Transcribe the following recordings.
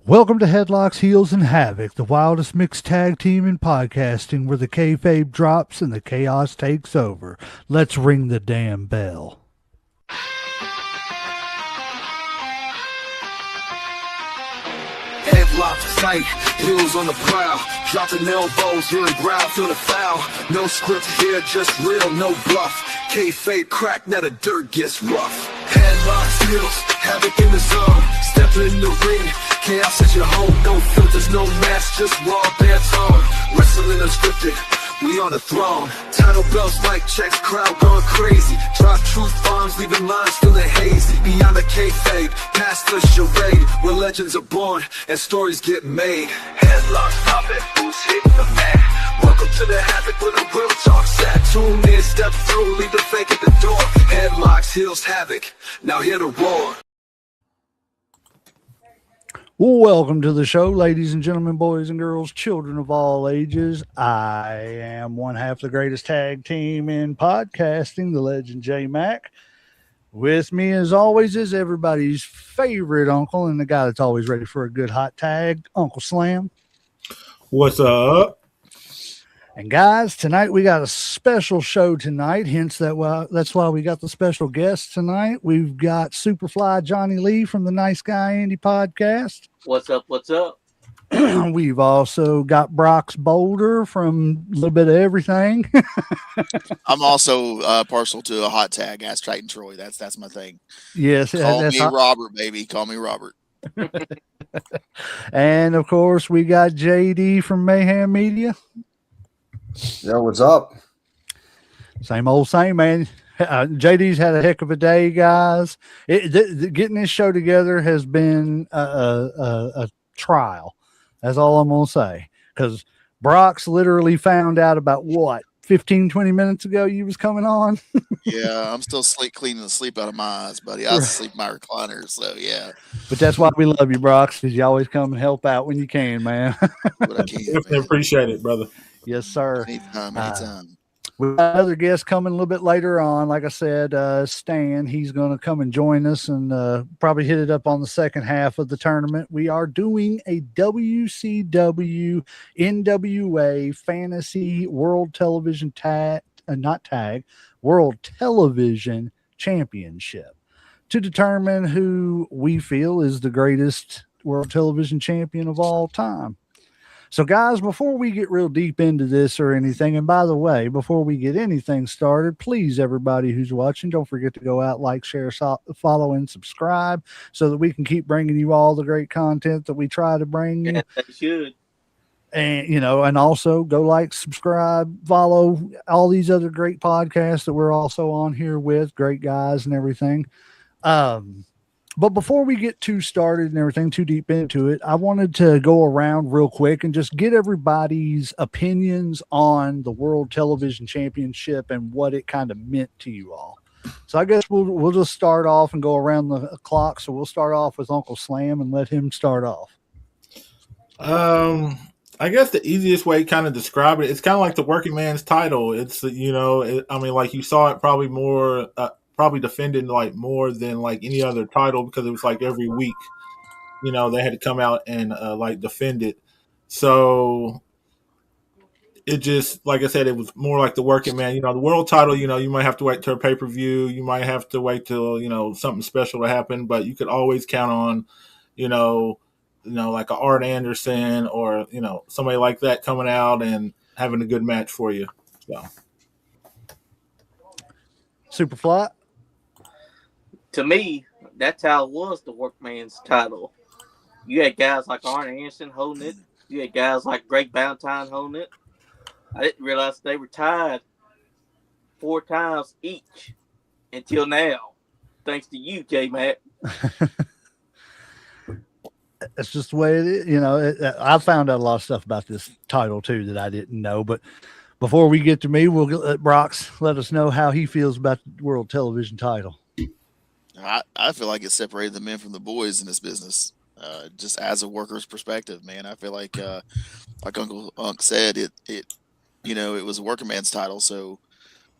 Welcome to Headlocks, Heels, and Havoc, the wildest mixed tag team in podcasting where the kayfabe drops and the chaos takes over. Let's ring the damn bell. Headlocks tight, heels on the prowl, dropping elbows, hearing growl, feel the foul. No script here, just real, no bluff. Kayfabe crack, now the dirt gets rough. Headlocks, heels, havoc in the zone. Stepping in the ring, chaos at your home. No filters, no mask, just raw bare tone. Wrestling unscripted, we on the throne. Title belts, mic checks, crowd going crazy. Drop truth bombs, leaving lines feeling hazy. Beyond the kayfabe, past the charade, where legends are born and stories get made. Headlocks popping, who's hitting the mat? Welcome to the Havoc where the real talk's at. Tune in, step through, leave the fake at the door. Headlocks, heels, Havoc, now hear the roar. Welcome to the show, ladies and gentlemen, boys and girls, children of all ages. I am one half the greatest tag team in podcasting, the legend J Mac. With me, as always, is everybody's favorite uncle and the guy that's always ready for a good hot tag, Uncle Slam. What's up? And guys, tonight we got a special show tonight. Hence that's why we got the special guest tonight. We've got Superfly Johnny Lee from the Nice Guy Indie podcast. What's up? What's up? We've also got Brock's Boulder from a little bit of everything. I'm also partial to a hot tag. Ask Triton Troy. That's my thing. Yes, Call me Robert, baby. Call me Robert. And of course, we got JD from Mayhem Media. Yo, what's up? Same old same, man. JD's had a heck of a day, guys. Getting this show together has been a trial. That's all I'm going to say. Because Brock's literally found out about 15, 20 minutes ago you was coming on. Yeah, I'm still cleaning the sleep out of my eyes, buddy. I was asleep in my recliner, so yeah. But that's why we love you, Brock, because you always come and help out when you can, man. But I can't, Definitely appreciate it, brother. Yes, sir. Anytime. We got another guest coming a little bit later on. Like I said, Stan, he's going to come and join us and probably hit it up on the second half of the tournament. We are doing a WCW NWA Fantasy World Television World Television Championship to determine who we feel is the greatest World Television Champion of all time. So, guys, before we get real deep into this or anything, and by the way, before we get anything started, please, everybody who's watching, don't forget to go out, like, share, follow, and subscribe so that we can keep bringing you all the great content that we try to bring you. Yeah, they should. And, and also go like, subscribe, follow all these other great podcasts that we're also on here with, great guys and everything. But before we get too started and everything too deep into it, I wanted to go around real quick and just get everybody's opinions on the World Television Championship and what it kind of meant to you all. So I guess we'll just start off and go around the clock. So we'll start off with Uncle Slam and let him start off. I guess the easiest way to kind of describe it, it's kind of like the working man's title. It's, like you saw it probably more probably defended like more than like any other title because it was like every week, they had to come out and like defend it. So it just, like I said, it was more like the working man. The world title, you might have to wait till a pay-per-view. You might have to wait till, something special to happen, but you could always count on, like a Art Anderson or, somebody like that coming out and having a good match for you. So. Superfly. To me, that's how it was the workman's title. You had guys like Arn Anderson holding it. You had guys like Greg Valentine holding it. I didn't realize they were tied 4 times each until now. Thanks to you, J-Mac. It's just the way it is. I found out a lot of stuff about this title too that I didn't know. But before we get to me, we'll let Brox let us know how he feels about the World Television title. I feel like it separated the men from the boys in this business. Just as a worker's perspective, man, I feel like Uncle Unk said, it was a working man's title. So,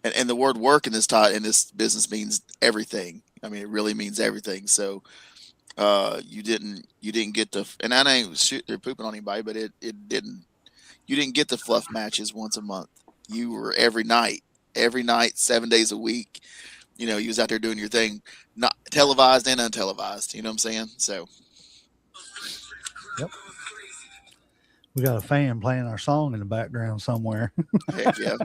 and the word work in this business means everything. I mean, it really means everything. So You didn't get the, and I ain't they're pooping on anybody, but it didn't. You didn't get the fluff matches once a month. You were every night, 7 days a week. You know, you was out there doing your thing, not televised and untelevised. You know what I'm saying? So Yep. We got a fan playing our song in the background somewhere. heck yeah.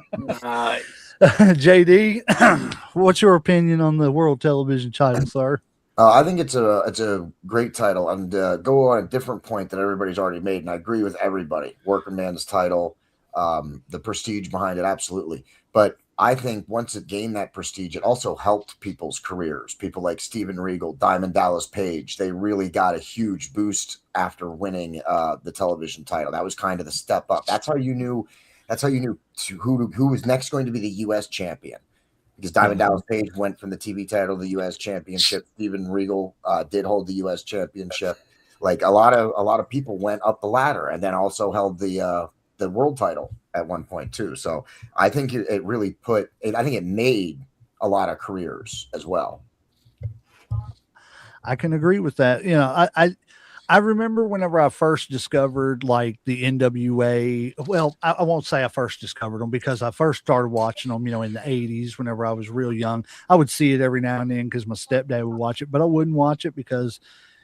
Nice. JD, what's your opinion on the world television title, sir? I think it's a great title, and go on a different point that everybody's already made, and I agree with everybody. Working Man's title, the prestige behind it, absolutely. But I think once it gained that prestige, it also helped people's careers. People like Steven Regal, Diamond Dallas Page, they really got a huge boost after winning the television title. That was kind of the step up. That's how you knew. That's how you knew who was next going to be the U.S. champion. Because Diamond Dallas Page went from the TV title to the U.S. Championship. Steven Regal did hold the U.S. Championship. Like a lot of people went up the ladder and then also held the world title at one point too. So I think it really I think it made a lot of careers as well. I can agree with that. You know, I remember whenever I first discovered like the NWA. Well, I won't say I first discovered them because I first started watching them, you know, in the 80s whenever I was real young. I would see it every now and then because my stepdad would watch it, but I wouldn't watch it because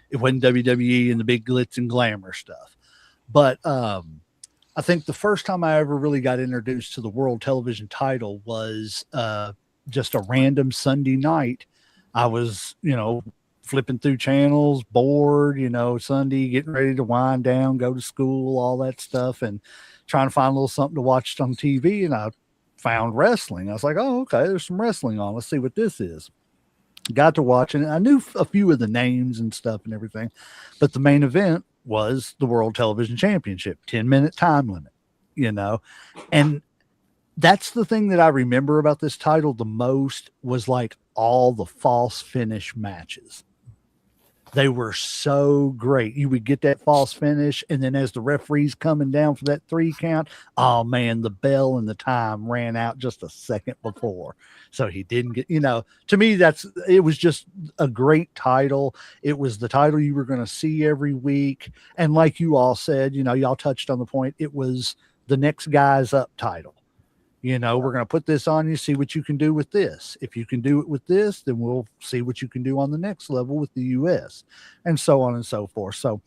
it wasn't WWE and the big glitz and glamour stuff. But I think the first time I ever really got introduced to the world television title was just a random Sunday night. I was, you know, flipping through channels, bored, you know, Sunday, getting ready to wind down, go to school, all that stuff, and trying to find a little something to watch on TV. And I found wrestling. I was like, oh, okay, there's some wrestling on. Let's see what this is. Got to watching it. I knew a few of the names and stuff and everything, but the main event was the World Television Championship, 10-minute time limit, you know, and that's the thing that I remember about this title the most was like all the false finish matches. They were so great. You would get that false finish, and then as the referee's coming down for that 3 count, oh man, the bell and the time ran out just a second before. So he didn't get, you know, to me, it was just a great title. It was the title you were going to see every week. And like you all said, you know, y'all touched on the point, it was the next guy's up title. You know, we're going to put this on you, see what you can do with this. If you can do it with this, then we'll see what you can do on the next level with the US, and so on and so forth. So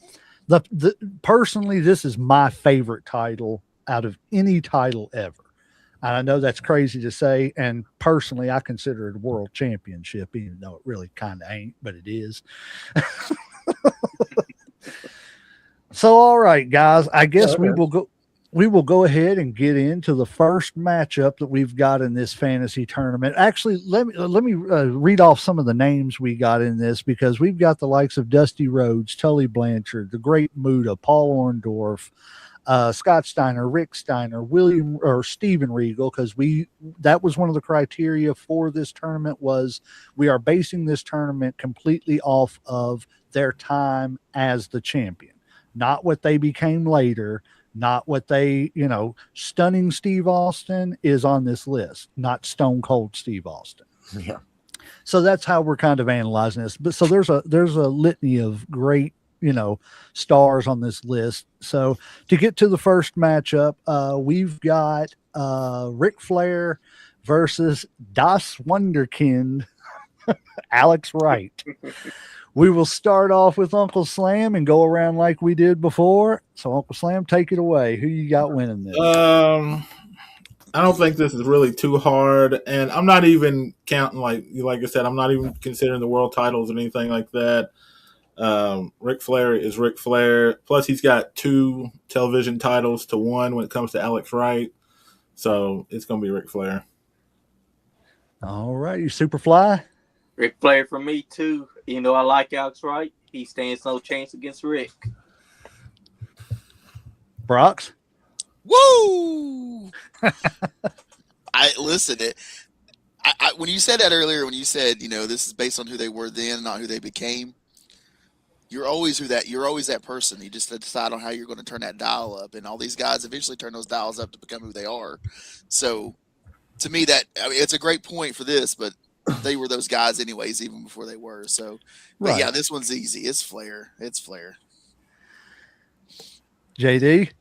personally, this is my favorite title out of any title ever. And I know that's crazy to say. And personally, I consider it a world championship, even though it really kind of ain't, but it is. So, all right, guys, I guess we will go ahead and get into the first matchup that we've got in this fantasy tournament. Actually, let me read off some of the names we got in this, because we've got the likes of Dusty Rhodes, Tully Blanchard, the Great Muta, Paul Orndorff, Scott Steiner, Rick Steiner, Steven Regal, because that was one of the criteria for this tournament, was we are basing this tournament completely off of their time as the champion, not what they became later. Not what they, you know, Stunning Steve Austin is on this list, not Stone Cold Steve Austin. Yeah. So that's how we're kind of analyzing this. But so there's a litany of great, you know, stars on this list. So to get to the first matchup, we've got Ric Flair versus Das Wunderkind, Alex Wright. We will start off with Uncle Slam and go around like we did before. So, Uncle Slam, take it away. Who you got winning this? I don't think this is really too hard, and I'm not even counting like I said. I'm not even considering the world titles or anything like that. Ric Flair is Ric Flair. Plus, he's got 2 television titles to 1 when it comes to Alex Wright. So it's going to be Ric Flair. All right, you Superfly. Ric Flair for me too. You know, I like Alex Wright. He stands no chance against Rick. Brox. Woo! I listen. When you said that earlier, when you said, you know, this is based on who they were then, not who they became. You're always that person. You just decide on how you're going to turn that dial up, and all these guys eventually turn those dials up to become who they are. So, to me, it's a great point for this, but they were those guys anyways, even before they were. So, but Right. yeah, this one's easy. It's Flair. It's Flair. JD.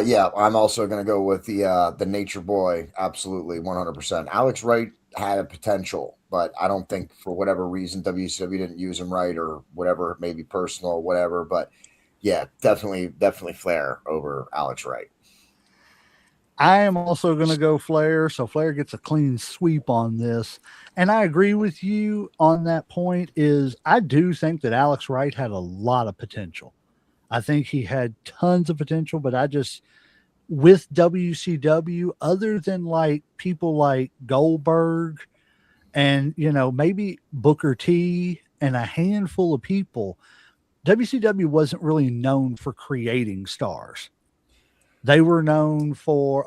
Yeah, I'm also going to go with the Nature Boy. Absolutely, 100%. Alex Wright had a potential, but I don't think for whatever reason WCW didn't use him right or whatever, maybe personal or whatever. But yeah, definitely Flair over Alex Wright. I am also going to go Flair. So Flair gets a clean sweep on this. And I agree with you on that point is I do think that Alex Wright had a lot of potential. I think he had tons of potential, but I just, with WCW, other than like people like Goldberg and, maybe Booker T and a handful of people, WCW wasn't really known for creating stars. They were known for,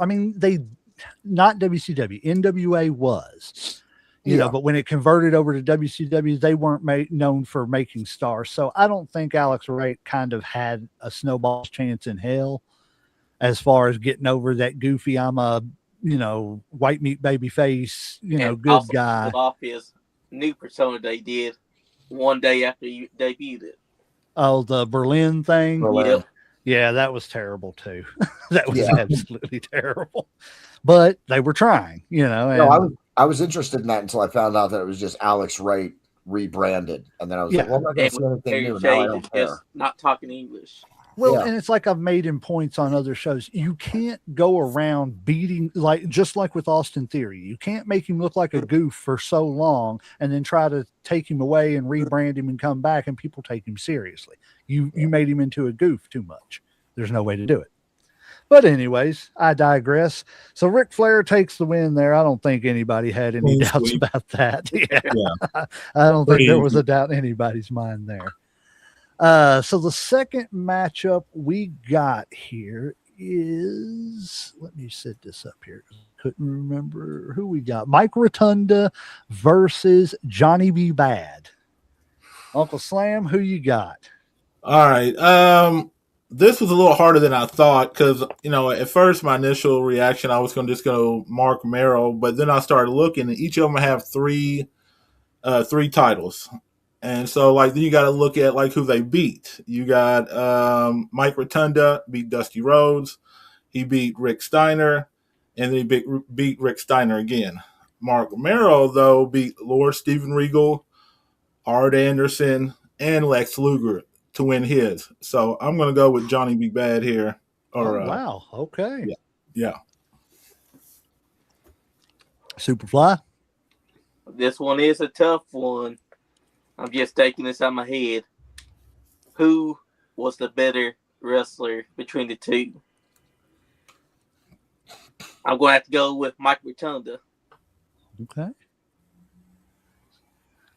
not WCW, NWA was, but when it converted over to WCW, they weren't known for making stars. So I don't think Alex Wright kind of had a snowball's chance in hell as far as getting over that goofy, I'm a, white meat baby face, and good also guy. pulled off his new persona they did one day after he debuted it. Oh, the Berlin thing. Berlin. Yep. Yeah, that was terrible too. That was absolutely terrible. But they were trying, And, No, I was interested in that until I found out that it was just Alex Wright rebranded, and then I was like, "Well, I'm not going to see anything new now. I don't care." Just not talking English. Well, and it's like I've made him points on other shows. You can't go around beating just like with Austin Theory. You can't make him look like a goof for so long and then try to take him away and rebrand him and come back and people take him seriously. You made him into a goof too much. There's no way to do it. But anyways, I digress. So Ric Flair takes the win there. I don't think anybody had any doubts about that. Yeah. I don't think there was a doubt in anybody's mind there. So the second matchup we got here is, let me set this up here. Couldn't remember who we got. Mike Rotunda versus Johnny B. Bad. Uncle Slam, who you got? All right. This was a little harder than I thought because, at first my initial reaction, I was going to just go Mark Merrill, but then I started looking and each of them have three titles. And so, then you got to look at, who they beat. You got Mike Rotunda beat Dusty Rhodes. He beat Rick Steiner, and then he beat Rick Steiner again. Mark Merrill, though, beat Lord Steven Regal, Art Anderson, and Lex Luger to win his. So I'm going to go with Johnny B. Bad here. Wow. Okay. Yeah. Superfly? This one is a tough one. I'm just taking this out of my head. Who was the better wrestler between the two? I'm going to have to go with Mike Rotunda. Okay.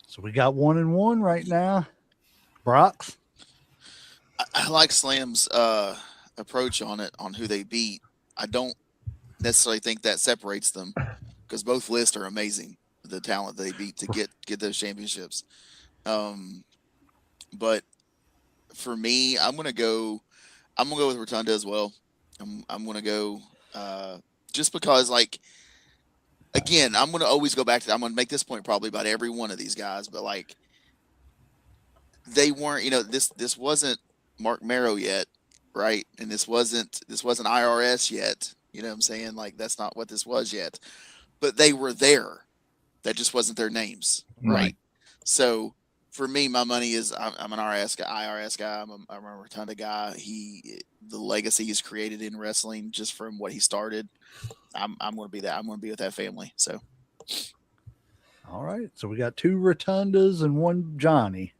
So we got 1-1 right now. Brox? I like Slam's approach on it, on who they beat. I don't necessarily think that separates them because both lists are amazing. The talent they beat to get those championships. But for me, I'm gonna go with Rotunda as well. I'm gonna go just because, again, I'm gonna always go back to. I'm gonna make this point probably about every one of these guys, but they weren't. This wasn't Mark Merrow yet, right? And this wasn't IRS yet. You know what I'm saying? That's not what this was yet. But they were there. That just wasn't their names, right? So for me, my money is I'm an IRS guy. I'm a Rotunda guy. The legacy he's created in wrestling just from what he started. I'm going to be that. I'm going to be with that family. So, all right. So we got 2 Rotundas and 1 Johnny.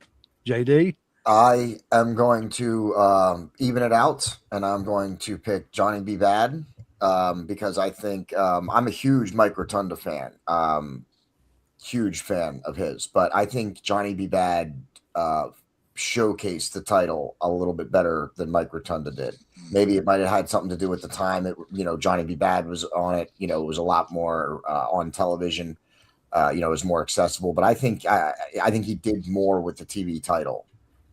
JD? I am going to even it out, and I'm going to pick Johnny B. Bad because I think I'm a huge Mike Rotunda fan. Huge fan of his, but I think Johnny B. Bad showcased the title a little bit better than Mike Rotunda did. Maybe it might have had something to do with the time that Johnny B. Bad was on it. It was a lot more on television. It was more accessible. But I think he did more with the TV title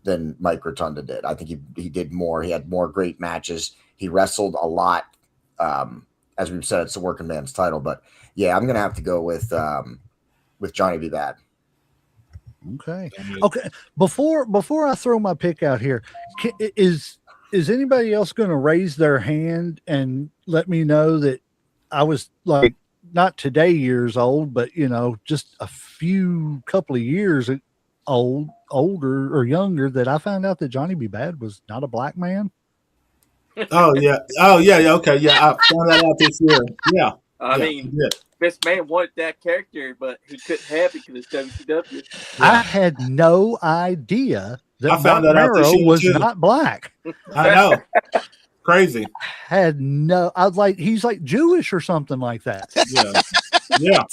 than Mike Rotunda did. I think he did more. He had more great matches. He wrestled a lot. As we've said, it's a working man's title. But yeah, I'm gonna have to go with with Johnny B. Bad. Okay. Okay. Before I throw my pick out here, is anybody else going to raise their hand and let me know that I was like not today years old, but just a couple of years older or younger that I found out that Johnny B. Bad was not a black man? Oh yeah. Okay. Yeah, I found that out this year. Yeah. I mean, this man wanted that character, but he couldn't have it because it's WCW. Yeah. I had no idea that I found Mark that out this Marrow year was too. not black. I know. Crazy. I was like, he's like Jewish or something like that. Yeah.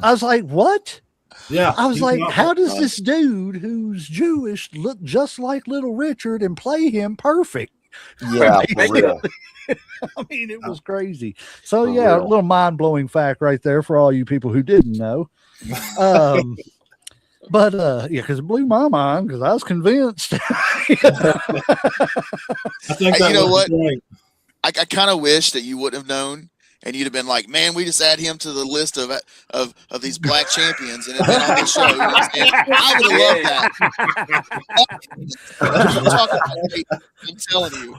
I was like, what? Yeah. I was like, how does this dude who's Jewish look just like Little Richard and play him perfect? Yeah, for real. I mean, it was crazy. So a little mind-blowing fact right there for all you people who didn't know. But because it blew my mind because I was convinced. I think you know what? I kind of wish that you wouldn't have known, and you'd have been like, "Man, we just add him to the list of these black champions, and it's been on the show." You know what I'm saying? I would have loved that. I'm telling you.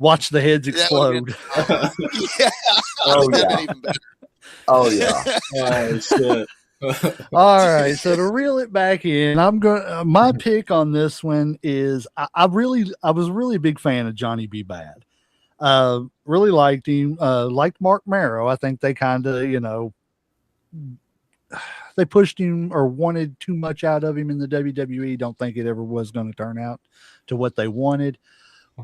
Watch the heads explode. Yeah. Oh yeah. Oh yeah. Oh shit. All right, so to reel it back in, I'm going. My pick on this one is I was really a big fan of Johnny B. Bad. Really liked him. Liked Mark Marrow. I think they kind of they pushed him or wanted too much out of him in the WWE. Don't think it ever was going to turn out to what they wanted.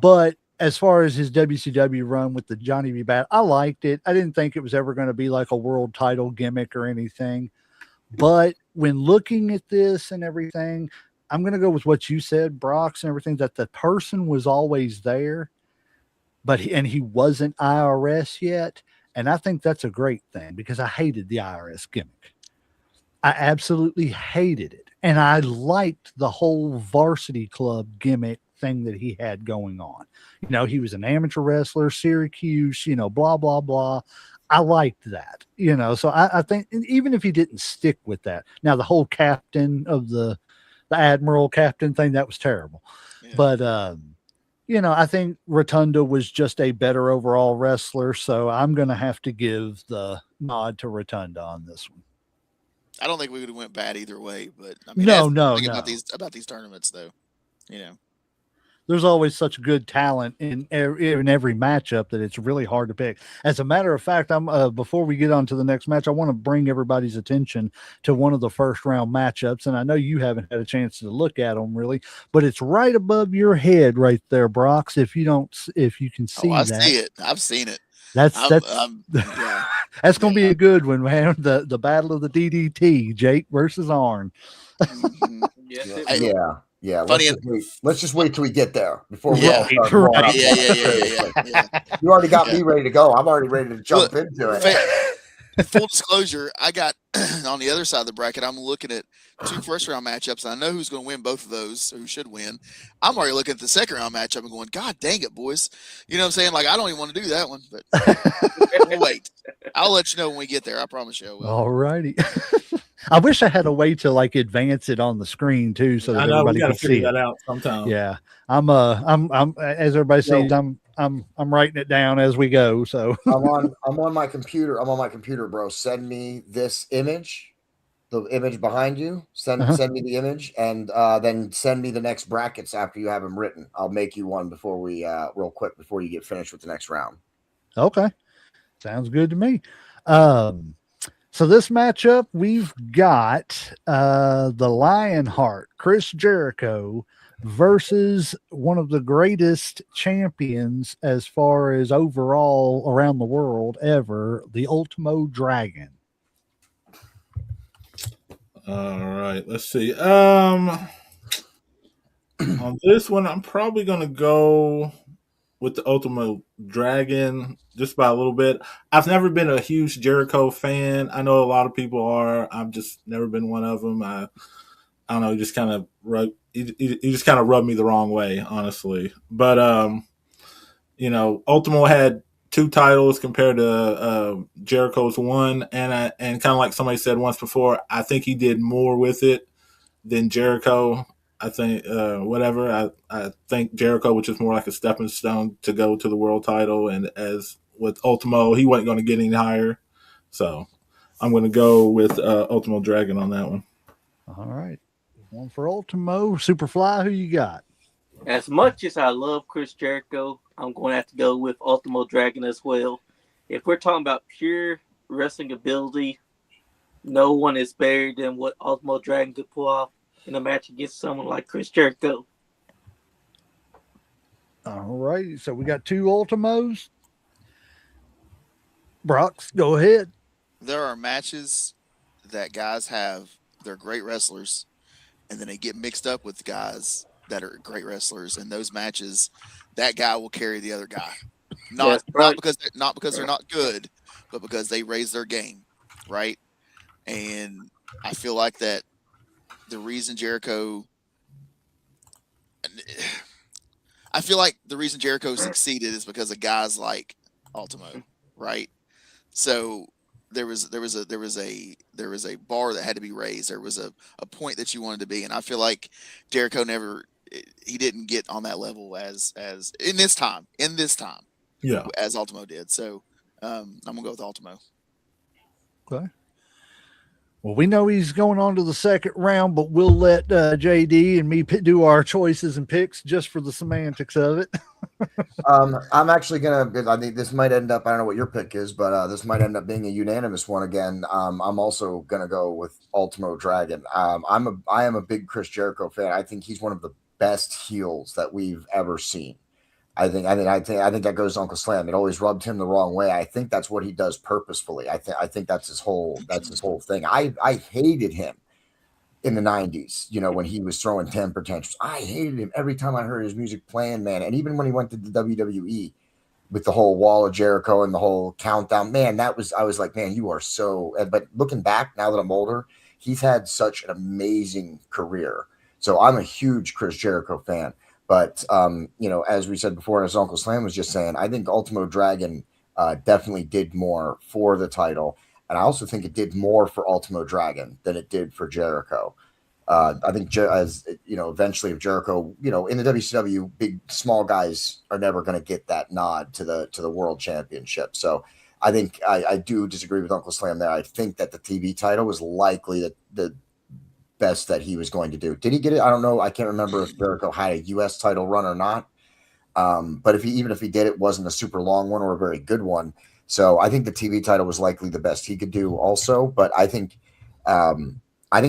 But as far as his WCW run with the Johnny B. Bad, I liked it. I didn't think it was ever going to be like a world title gimmick or anything. But when looking at this and everything, I'm going to go with what you said, Brox, and everything, that the person was always there, but he wasn't IRS yet. And I think that's a great thing because I hated the IRS gimmick. I absolutely hated it. And I liked the whole varsity club gimmick thing that he had going on. He was an amateur wrestler, Syracuse, blah, blah, blah. I liked that, so I think even if he didn't stick with that, now the whole captain of the admiral captain thing, that was terrible. Yeah. But, I think Rotunda was just a better overall wrestler. So I'm going to have to give the nod to Rotunda on this one. I don't think we would have went bad either way, but I mean, no. About these tournaments though, There's always such good talent in every matchup that it's really hard to pick. As a matter of fact, before we get on to the next match, I want to bring everybody's attention to one of the first round matchups. And I know you haven't had a chance to look at them really, but it's right above your head right there, Brox. If you can see that. I see it. I've seen it. That's going to be a good one, man. The battle of the DDT, Jake versus Arn. Yeah, let's just wait till we get there before we all start going up. Yeah. You already got me ready to go. I'm already ready to jump into it. Full disclosure, I got on the other side of the bracket, I'm looking at 2 first-round matchups, and I know who's going to win both of those, or who should win. I'm already looking at the second-round matchup and going, God dang it, boys. You know what I'm saying? Like, I don't even want to do that one, but we'll wait. I'll let you know when we get there. I promise you I will. All righty. I wish I had a way to advance it on the screen too, so that everybody can see that out sometime. Yeah, I'm as everybody sees, I'm writing it down as we go. So I'm on my computer. I'm on my computer, bro. Send me this image, the image behind you. Send me the image, and then send me the next brackets after you have them written. I'll make you one before we real quick before you get finished with the next round. Okay, sounds good to me. So this matchup, we've got the Lionheart, Chris Jericho, versus one of the greatest champions as far as overall around the world ever, the Ultimo Dragon. All right, let's see. On this one, I'm probably going to go with the Ultimo Dragon just by a little bit. I've never been a huge Jericho fan. I know a lot of people are. I've just never been one of them. I don't know. He just kind of rubbed me the wrong way, honestly. But Ultimo had 2 titles compared to Jericho's 1, and kind of like somebody said once before, I think he did more with it than Jericho. I think I think Jericho was just more like a stepping stone to go to the world title, and as with Ultimo, he wasn't going to get any higher. So I'm going to go with Ultimo Dragon on that one. All right. One for Ultimo. Superfly, who you got? As much as I love Chris Jericho, I'm going to have to go with Ultimo Dragon as well. If we're talking about pure wrestling ability, no one is better than what Ultimo Dragon could pull off in a match against someone like Chris Jericho. All right. So we got 2 Ultimos. Brox, go ahead. There are matches that guys have, they're great wrestlers, and then they get mixed up with guys that are great wrestlers. And those matches, that guy will carry the other guy. Not because they're not good, but because they raise their game, right? And I feel like that the reason Jericho succeeded is because of guys like Ultimo, right? So there was a bar that had to be raised. There was a point that you wanted to be, and I feel like Jericho he didn't get on that level as in this time as Ultimo did. So I'm gonna go with Ultimo. Okay. Well, we know he's going on to the second round, but we'll let JD and me do our choices and picks just for the semantics of it. I'm actually I think this might end up, I don't know what your pick is, but this might end up being a unanimous one again. I'm also gonna go with Ultimo Dragon. I am a big Chris Jericho fan. I think he's one of the best heels that we've ever seen. I think that goes to Uncle Slam. It always rubbed him the wrong way. I think that's what he does purposefully. I think that's his whole thing. I hated him in the 90s, when he was throwing temper tantrums. I hated him every time I heard his music playing, man. And even when he went to the WWE with the whole Wall of Jericho and the whole countdown, man, I was like, man, you are so. But looking back now that I'm older, he's had such an amazing career. So I'm a huge Chris Jericho fan. But, as we said before, as Uncle Slam was just saying, I think Ultimo Dragon definitely did more for the title. And I also think it did more for Ultimo Dragon than it did for Jericho. I think, eventually if Jericho, in the WCW, small guys are never going to get that nod to the world championship. So I think I do disagree with Uncle Slam there. I think that the TV title was likely the best that he was going to do. Did he get it? I don't know. I can't remember if Jericho had a U.S. title run or not. But even if he did, it wasn't a super long one or a very good one. So I think the TV title was likely the best he could do also. But I think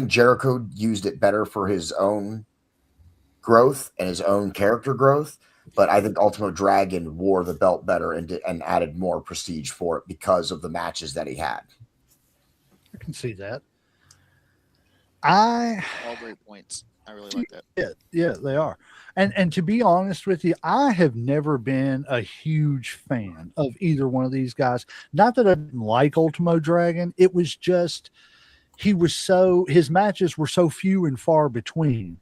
Jericho used it better for his own growth and his own character growth. But I think Ultimo Dragon wore the belt better and added more prestige for it because of the matches that he had. I can see that. All great points. I really like that. Yeah, they are. And to be honest with you, I have never been a huge fan of either one of these guys. Not that I didn't like Ultimo Dragon. It was just his matches were so few and far between.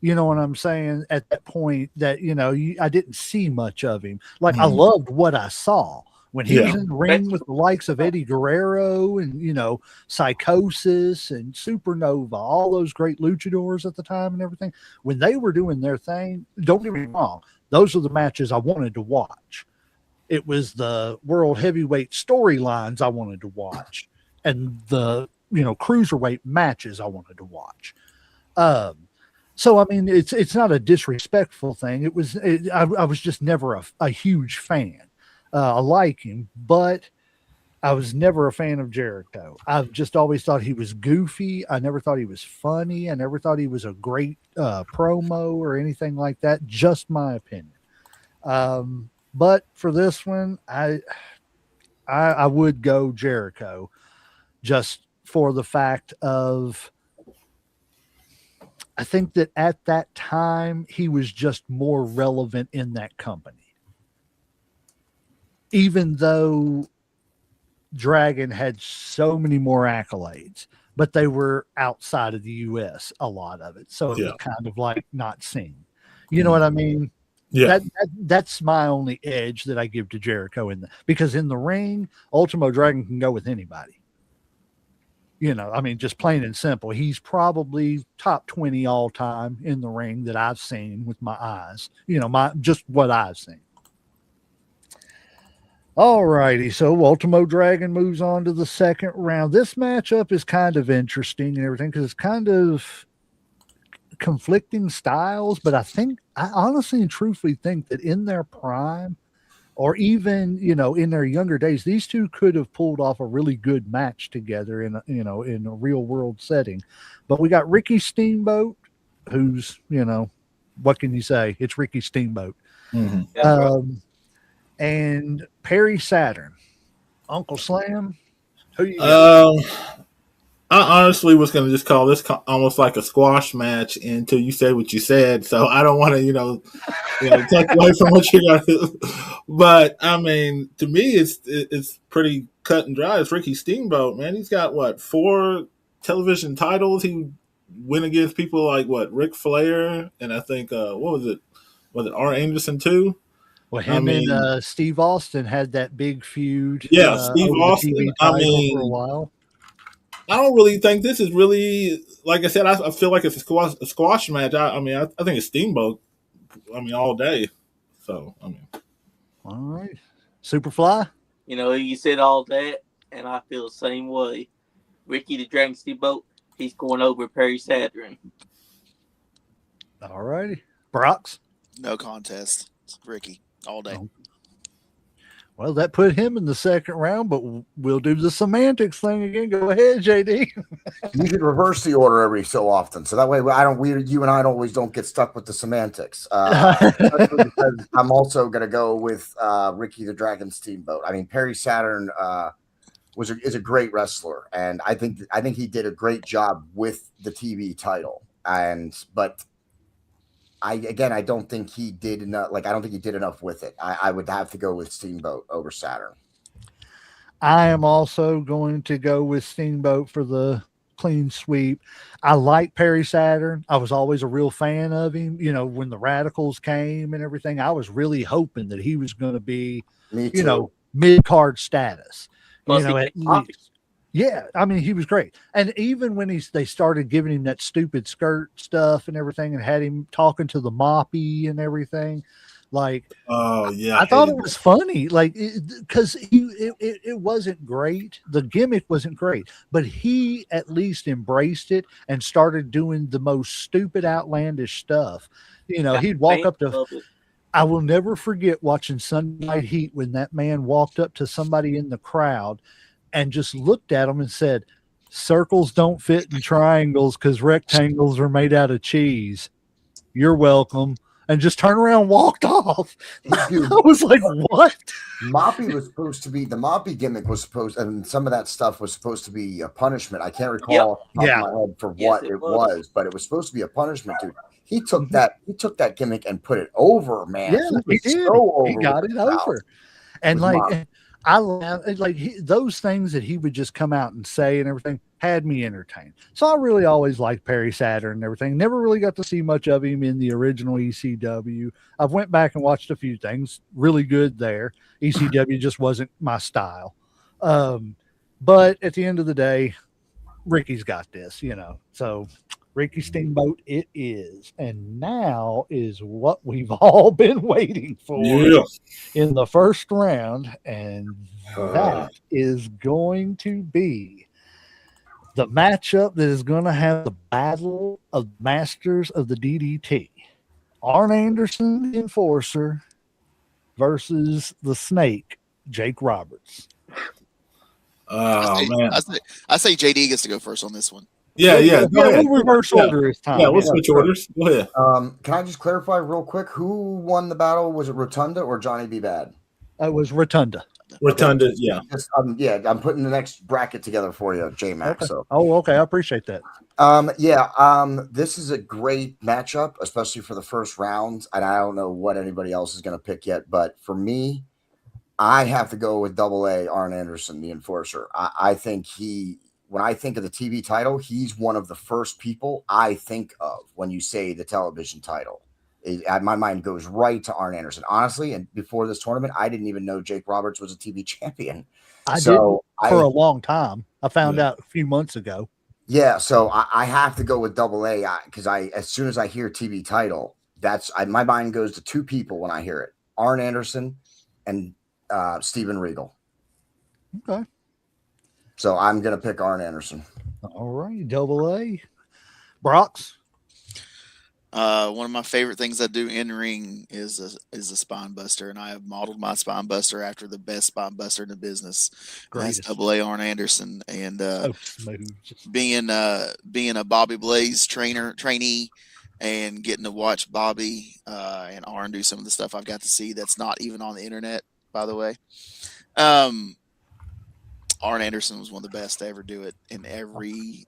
You know what I'm saying? At that point that, I didn't see much of him. Like, I loved what I saw. When he was in the ring with the likes of Eddie Guerrero and, Psychosis and Supernova, all those great luchadors at the time and everything, when they were doing their thing, don't get me wrong, those are the matches I wanted to watch. It was the world heavyweight storylines I wanted to watch and the, cruiserweight matches I wanted to watch. So, I mean, it's not a disrespectful thing. I was just never a huge fan. I like him, but I was never a fan of Jericho. I've just always thought he was goofy. I never thought he was funny. I never thought he was a great promo or anything like that. Just my opinion. But for this one, I would go Jericho just for the fact of, I think that at that time he was just more relevant in that company. Even though Dragon had so many more accolades, but they were outside of the U.S., a lot of it. So it was kind of like not seen. You know what I mean? Yeah. That's my only edge that I give to Jericho because in the ring, Ultimo Dragon can go with anybody. I mean, just plain and simple. He's probably top 20 all time in the ring that I've seen with my eyes. Just what I've seen. All righty. So Ultimo Dragon moves on to the second round. This matchup is kind of interesting and everything because it's kind of conflicting styles, but I honestly and truthfully think that in their prime, or even in their younger days, these two could have pulled off a really good match together in a real world setting. But we got Ricky Steamboat, who's what can you say? It's Ricky Steamboat. Mm-hmm. And Perry Saturn. Uncle Slam, who you got? I honestly was going to just call this almost like a squash match until you said what you said. So I don't want to, take away from what you got. But I mean, to me, it's pretty cut and dry. It's Ricky Steamboat, man. He's got 4 television titles. He went against people like Ric Flair, and I think what was it? Was it R. Anderson too? Well, and Steve Austin had that big feud. Yeah, Steve Austin. For a while. I don't really think this is really, like I said, I feel like it's a squash match. I think it's Steamboat. All day. So, all right, Superfly. You said all that, and I feel the same way. Ricky the Dragon Steamboat, he's going over Perry Saturn. All righty, Brox. No contest. It's Ricky all day. Oh. Well, that put him in the second round, but we'll do the semantics thing again. Go ahead, JD. You could reverse the order every so often, so that way you and I always don't get stuck with the semantics. Because I'm also going to go with Ricky the Dragon Steamboat. I mean, Perry Saturn is a great wrestler, and I think he did a great job with the TV title. But I don't think he did enough. I don't think he did enough with it. I would have to go with Steamboat over Saturn. I am also going to go with Steamboat for the clean sweep. I like Perry Saturn. I was always a real fan of him. When the Radicals came and everything, I was really hoping that he was going to be, mid-card status. Plus at least. Yeah, I mean, he was great. And even when they started giving him that stupid skirt stuff and everything and had him talking to the moppy and everything, oh, yeah. I thought it was funny, because it wasn't great. The gimmick wasn't great, but he at least embraced it and started doing the most stupid, outlandish stuff. He'd walk up to... I will never forget watching Sunday Night Heat when that man walked up to somebody in the crowd and just looked at them and said, "Circles don't fit in triangles because rectangles are made out of cheese. You're welcome." And just turned around and walked off. I was like, what? The Moppy gimmick was supposed, and some of that stuff was supposed to be a punishment. I can't recall off the top of my head for what it was, but it was supposed to be a punishment, dude. He took that gimmick and put it over, man. Yeah, he did. He got it over. And those things that he would just come out and say and everything had me entertained. So I really always liked Perry Saturn and everything. Never really got to see much of him in the original ECW. I've went back and watched a few things. Really good there. ECW just wasn't my style. But at the end of the day, Ricky's got this, So Ricky Steamboat it is. And now is what we've all been waiting for in the first round. And that is going to be the matchup that is going to have the battle of masters of the DDT. Arn Anderson, the Enforcer, versus the Snake, Jake Roberts. Man. I say JD gets to go first on this one. Yeah. We'll reverse order this time. Yeah, we'll switch orders. Go ahead. Can I just clarify real quick? Who won the battle? Was it Rotunda or Johnny B. Bad? It was Rotunda. Rotunda, yeah. I'm putting the next bracket together for you, J-Mac. Okay. So. Oh, okay. I appreciate that. This is a great matchup, especially for the first round. And I don't know what anybody else is going to pick yet, but for me, I have to go with AA Arn Anderson, the Enforcer. I think when I think of the TV title, he's one of the first people I think of when you say the television title. My mind goes right to Arn Anderson. Honestly, and before this tournament, I didn't even know Jake Roberts was a TV champion. I did for a long time. I found out a few months ago. Yeah, so I have to go with Double A because as soon as I hear TV title, my mind goes to two people when I hear it: Arn Anderson and Steven Regal. Okay. So I'm gonna pick Arn Anderson. All right, Double A. Brox. One of my favorite things I do in ring is a spine buster, and I have modeled my spine buster after the best spine buster in the business. That's Double A Arn Anderson, and so smooth. being a Bobby Blaze trainee, and getting to watch Bobby and Arn do some of the stuff I've got to see that's not even on the internet, by the way. Arn Anderson was one of the best to ever do it in every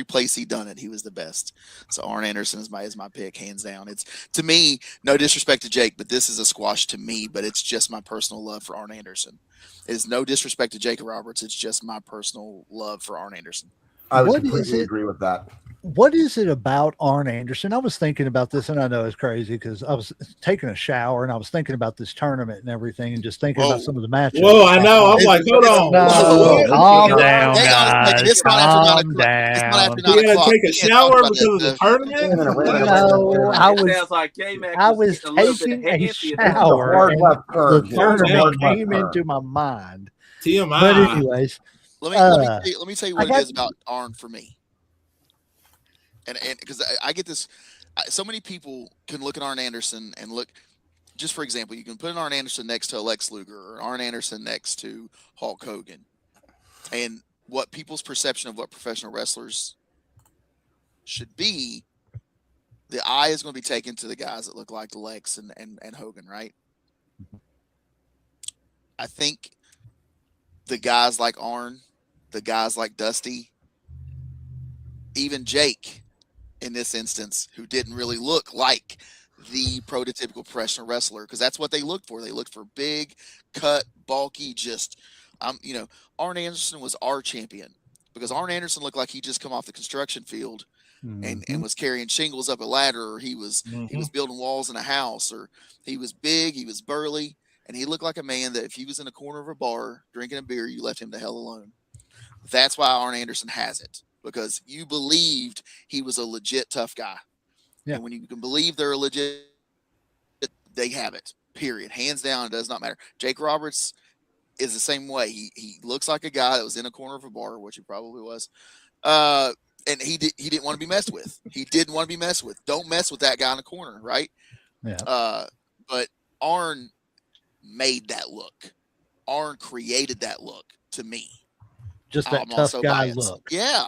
place he done it. He was the best. So Arn Anderson is my pick, hands down. It's, to me, no disrespect to Jake, but this is a squash to me, but it's just my personal love for Arn Anderson. It is no disrespect to Jake Roberts. It's just my personal love for Arn Anderson. I would completely agree with that. What is it about Arn Anderson? I was thinking about this, and I know it's crazy because I was taking a shower and I was thinking about this tournament and everything, and just thinking about some of the matches. Whoa, I know. I'm like, hold on. No, calm down, guys. It's not calm down. It's not after 9 You gotta o'clock. take a shower because of the tournament? No, I was taking a shower, and the tournament came into my mind. TMI. But anyways, let me tell you what it is about Arn for me. And because I get this, so many people can look at Arn Anderson and look, just for example, you can put an Arn Anderson next to Lex Luger or Arn Anderson next to Hulk Hogan, and what people's perception of what professional wrestlers should be, the eye is going to be taken to the guys that look like Lex and Hogan, right? I think the guys like Arn, the guys like Dusty, even Jake, in this instance, who didn't really look like the prototypical professional wrestler, because that's what they looked for. They looked for big, cut, bulky, Arn Anderson was our champion because Arn Anderson looked like he just come off the construction field and was carrying shingles up a ladder, or he was building walls in a house, or he was big, he was burly, and he looked like a man that if he was in a corner of a bar drinking a beer, you left him the hell alone. That's why Arn Anderson has it. Because you believed he was a legit tough guy. Yeah. And when you can believe they're a legit, they have it. Period. Hands down, it does not matter. Jake Roberts is the same way. He looks like a guy that was in a corner of a bar, which he probably was. And he didn't want to be messed with. He didn't want to be messed with. Don't mess with that guy in the corner, right? Yeah. But Arn made that look. Arn created that look to me. Just that tough guy look. Yeah.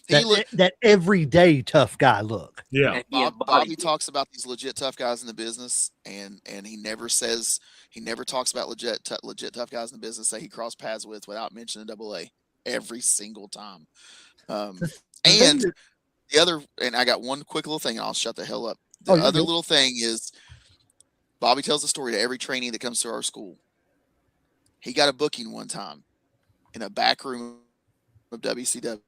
That everyday tough guy look. Yeah. Bobby talks about these legit tough guys in the business, and he never talks about legit tough guys in the business that he crossed paths with without mentioning Double A every single time. And I got one quick little thing, and I'll shut the hell up. The other little thing is Bobby tells the story to every trainee that comes to our school. He got a booking one time in a back room of WCW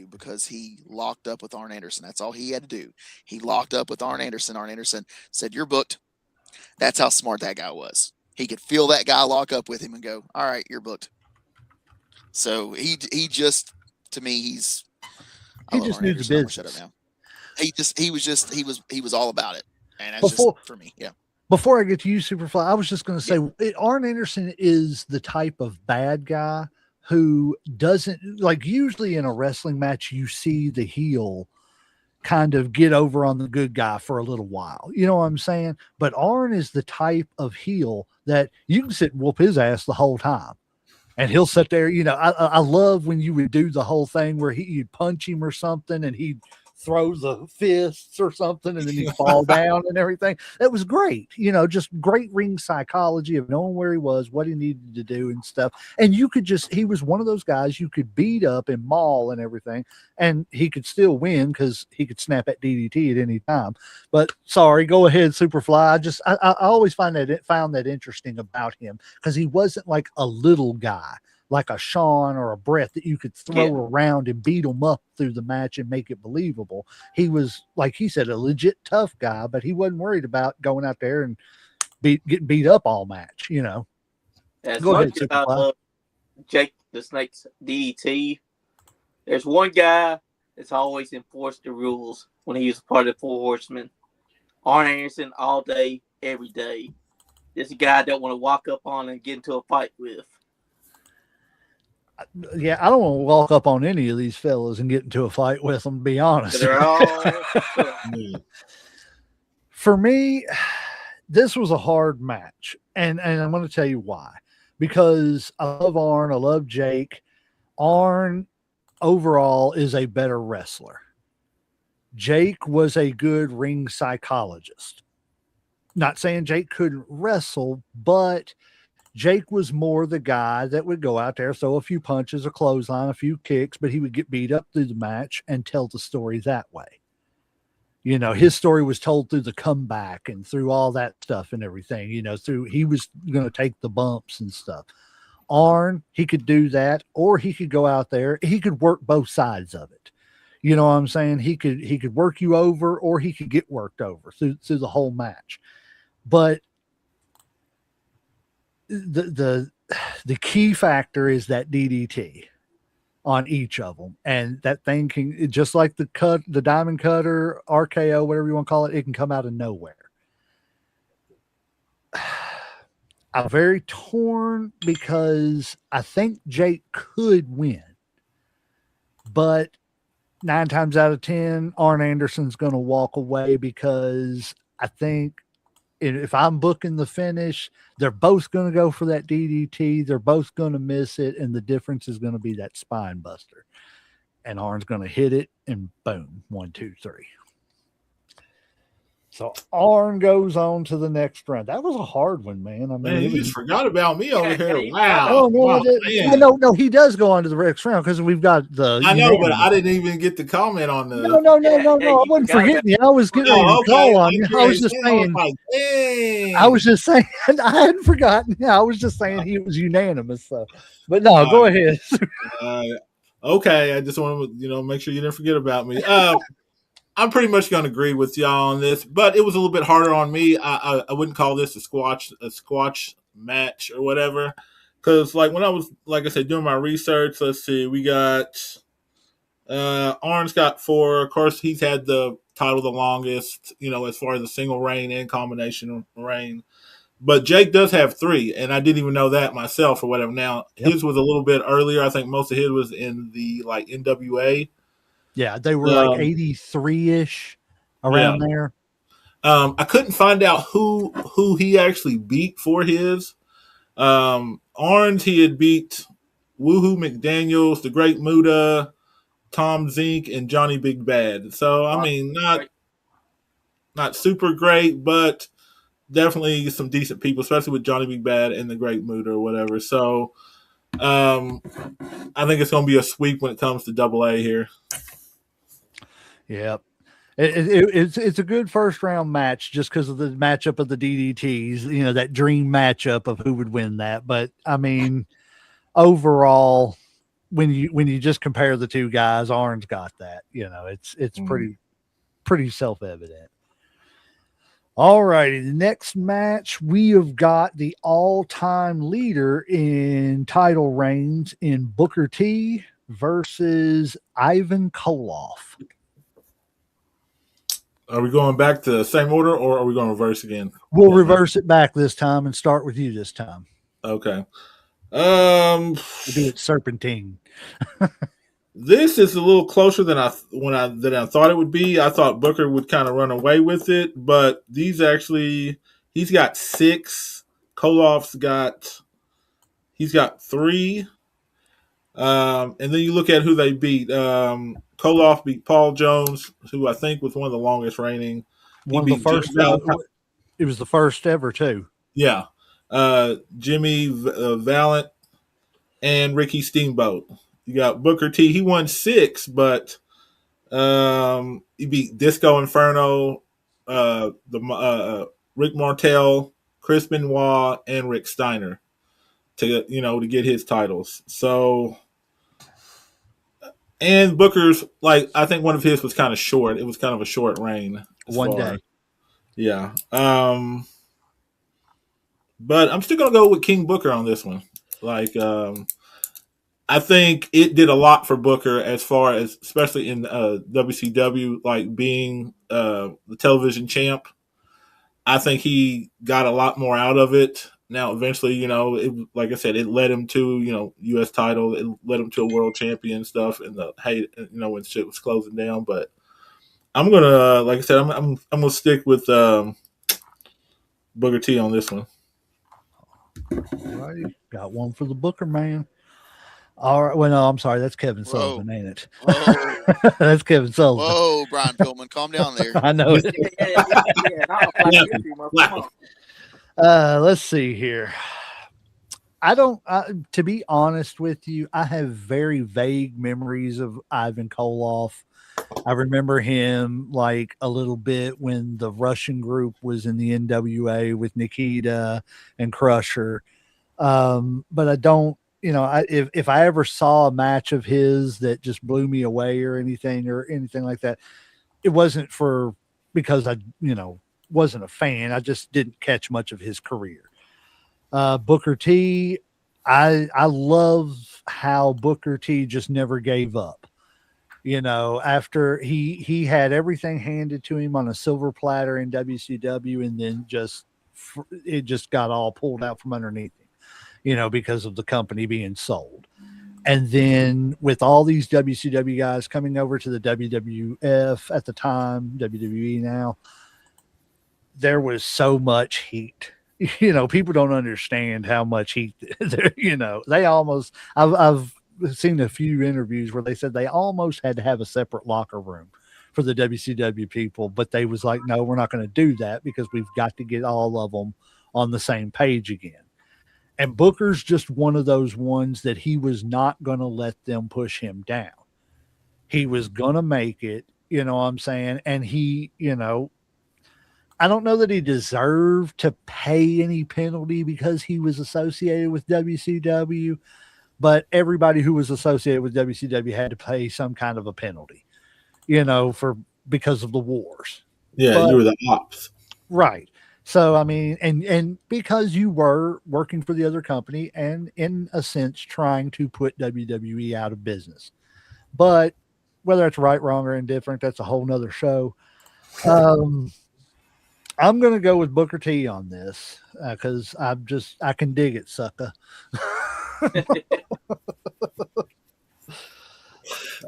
because he locked up with Arn Anderson. That's all he had to do. He locked up with Arn Anderson. Arn Anderson said, "You're booked." That's how smart that guy was. He could feel that guy lock up with him and go, "All right, you're booked." So he just, to me, he just knew the business. Shut up now. He was all about it. And that's just for me. Yeah. Before I get to you, Superfly, I was just going to say, Arn Anderson is the type of bad guy who doesn't, like, usually in a wrestling match, you see the heel kind of get over on the good guy for a little while. You know what I'm saying? But Arn is the type of heel that you can sit and whoop his ass the whole time. And he'll sit there, I love when you would do the whole thing where you'd punch him or something and he'd throw the fists or something and then he'd fall down and everything. That was great. Just great ring psychology of knowing where he was, what he needed to do and stuff. And he was one of those guys you could beat up and maul and everything, and he could still win because he could snap at DDT at any time. But sorry, go ahead, Superfly. I always found that interesting about him because he wasn't like a little guy. like a Sean or a Brett that you could throw Yeah. around and beat them up through the match and make it believable. He was, like he said, a legit tough guy, but he wasn't worried about going out there and getting beat up all match, you know. As Go much ahead, as I Superfly. love Jake the Snake's DDT, there's one guy that's always enforced the rules when he was part of the Four Horsemen. Arn Anderson, all day, every day. This is a guy I don't want to walk up on and get into a fight with. Yeah, I don't want to walk up on any of these fellas and get into a fight with them, to be honest. They're all For me, this was a hard match. And I'm going to tell you why. Because I love Arn, I love Jake. Arn overall is a better wrestler. Jake was a good ring psychologist. Not saying Jake couldn't wrestle, but Jake was more the guy that would go out there, throw a few punches, a clothesline, a few kicks, but he would get beat up through the match and tell the story that way. You know, his story was told through the comeback and through all that stuff and everything, you know, through he was going to take the bumps and stuff. Arn, he could do that, or he could go out there. He could work both sides of it. You know what I'm saying? He could work you over, or he could get worked over through the whole match. But the key factor is that DDT on each of them, and that thing can, just like the diamond cutter, RKO, whatever you want to call it can come out of nowhere. I'm very torn because I think Jake could win, but 9 times out of 10, Arn Anderson's going to walk away, because I think if I'm booking the finish, they're both going to go for that DDT. They're both going to miss it, and the difference is going to be that spine buster. And Arn's going to hit it, and boom, 1, 2, 3. So Arn goes on to the next round. That was a hard one, man. I mean, Man, you just forgot about me over here. Yeah. Wow. Oh, no, Wow, man. no, he does go on to the next round, because we've got the. I know, but I didn't even get to comment on the. No. Yeah, I wasn't forgot forgetting you. I was getting ready to call on you. I was just saying. I was just saying. I hadn't forgotten. I was just saying he was unanimous. So, but no, go ahead. Okay, I just want to make sure you didn't forget about me. I'm pretty much going to agree with y'all on this, but it was a little bit harder on me. I wouldn't call this a squash match or whatever, because like when I was, like I said, doing my research, let's see, we got Arn's got 4. Of course, he's had the title the longest, as far as the single reign and combination reign. But Jake does have 3, and I didn't even know that myself or whatever. Now, his was a little bit earlier. I think most of his was in the NWA. Yeah, they were like 83-ish around there. I couldn't find out who he actually beat for his. Arns, he had beat Woohoo McDaniels, the Great Muda, Tom Zink, and Johnny Big Bad. So I mean, not super great, but definitely some decent people, especially with Johnny Big Bad and the Great Muda or whatever. So I think it's going to be a sweep when it comes to AA here. Yep. It's a good first round match just because of the matchup of the DDTs, that dream matchup of who would win that. But I mean, overall, when you just compare the two guys, Arn's got that. It's pretty self evident. All righty, the next match, we have got the all-time leader in title reigns in Booker T versus Ivan Koloff. Are we going back to the same order, or are we going to reverse again? We'll reverse it back this time and start with you this time. Okay. We'll do it serpentine. This is a little closer than I thought it would be. I thought Booker would kind of run away with it, but he's got 6. Koloff's he's got 3. And then you look at who they beat. Koloff beat Paul Jones, who I think was one of the longest reigning. One of the first. It was the first ever too. Yeah. Jimmy Valiant and Ricky Steamboat. You got Booker T. He won 6, but he beat Disco Inferno, Rick Martel, Chris Benoit, and Rick Steiner. to get his titles. So, and Booker's, like, I think one of his was kind of short. It was kind of a short reign as One far. day. Yeah. But I'm still gonna go with King Booker on this one. Like, I think it did a lot for Booker as far as, especially in WCW, like being the television champ. I think he got a lot more out of it. Now, eventually, like I said, it led him to, U.S. title. It led him to a world champion stuff, and when shit was closing down. But I'm gonna, like I said, I'm gonna stick with Booker T on this one. All righty. Got one for the Booker man. All right. Well, no, I'm sorry. That's Kevin Whoa. Sullivan, ain't it? Whoa. That's Kevin Sullivan. Whoa, Brian Pillman, calm down there. I know it. Let's see here. To be honest with you, I have very vague memories of Ivan Koloff. I remember him like a little bit when the Russian group was in the NWA with Nikita and Crusher. But I don't, if I ever saw a match of his that just blew me away or anything like that, it wasn't because I, wasn't a fan. I just didn't catch much of his career. Booker T, I love how Booker T just never gave up. After he had everything handed to him on a silver platter in WCW, and then it just got all pulled out from underneath him, because of the company being sold. And then with all these WCW guys coming over to the WWF at the time, WWE now, there was so much heat. People don't understand how much heat they almost, I've seen a few interviews where they said they almost had to have a separate locker room for the WCW people, but they was like, no, we're not going to do that because we've got to get all of them on the same page again. And Booker's just one of those ones that he was not going to let them push him down. He was going to make it, what I'm saying? And he, I don't know that he deserved to pay any penalty because he was associated with WCW, but everybody who was associated with WCW had to pay some kind of a penalty, because of the wars. Yeah, you were the ops. Right. So, I mean, and because you were working for the other company and in a sense trying to put WWE out of business, but whether it's right, wrong, or indifferent, that's a whole nother show. I'm going to go with Booker T on this because I can dig it, sucker.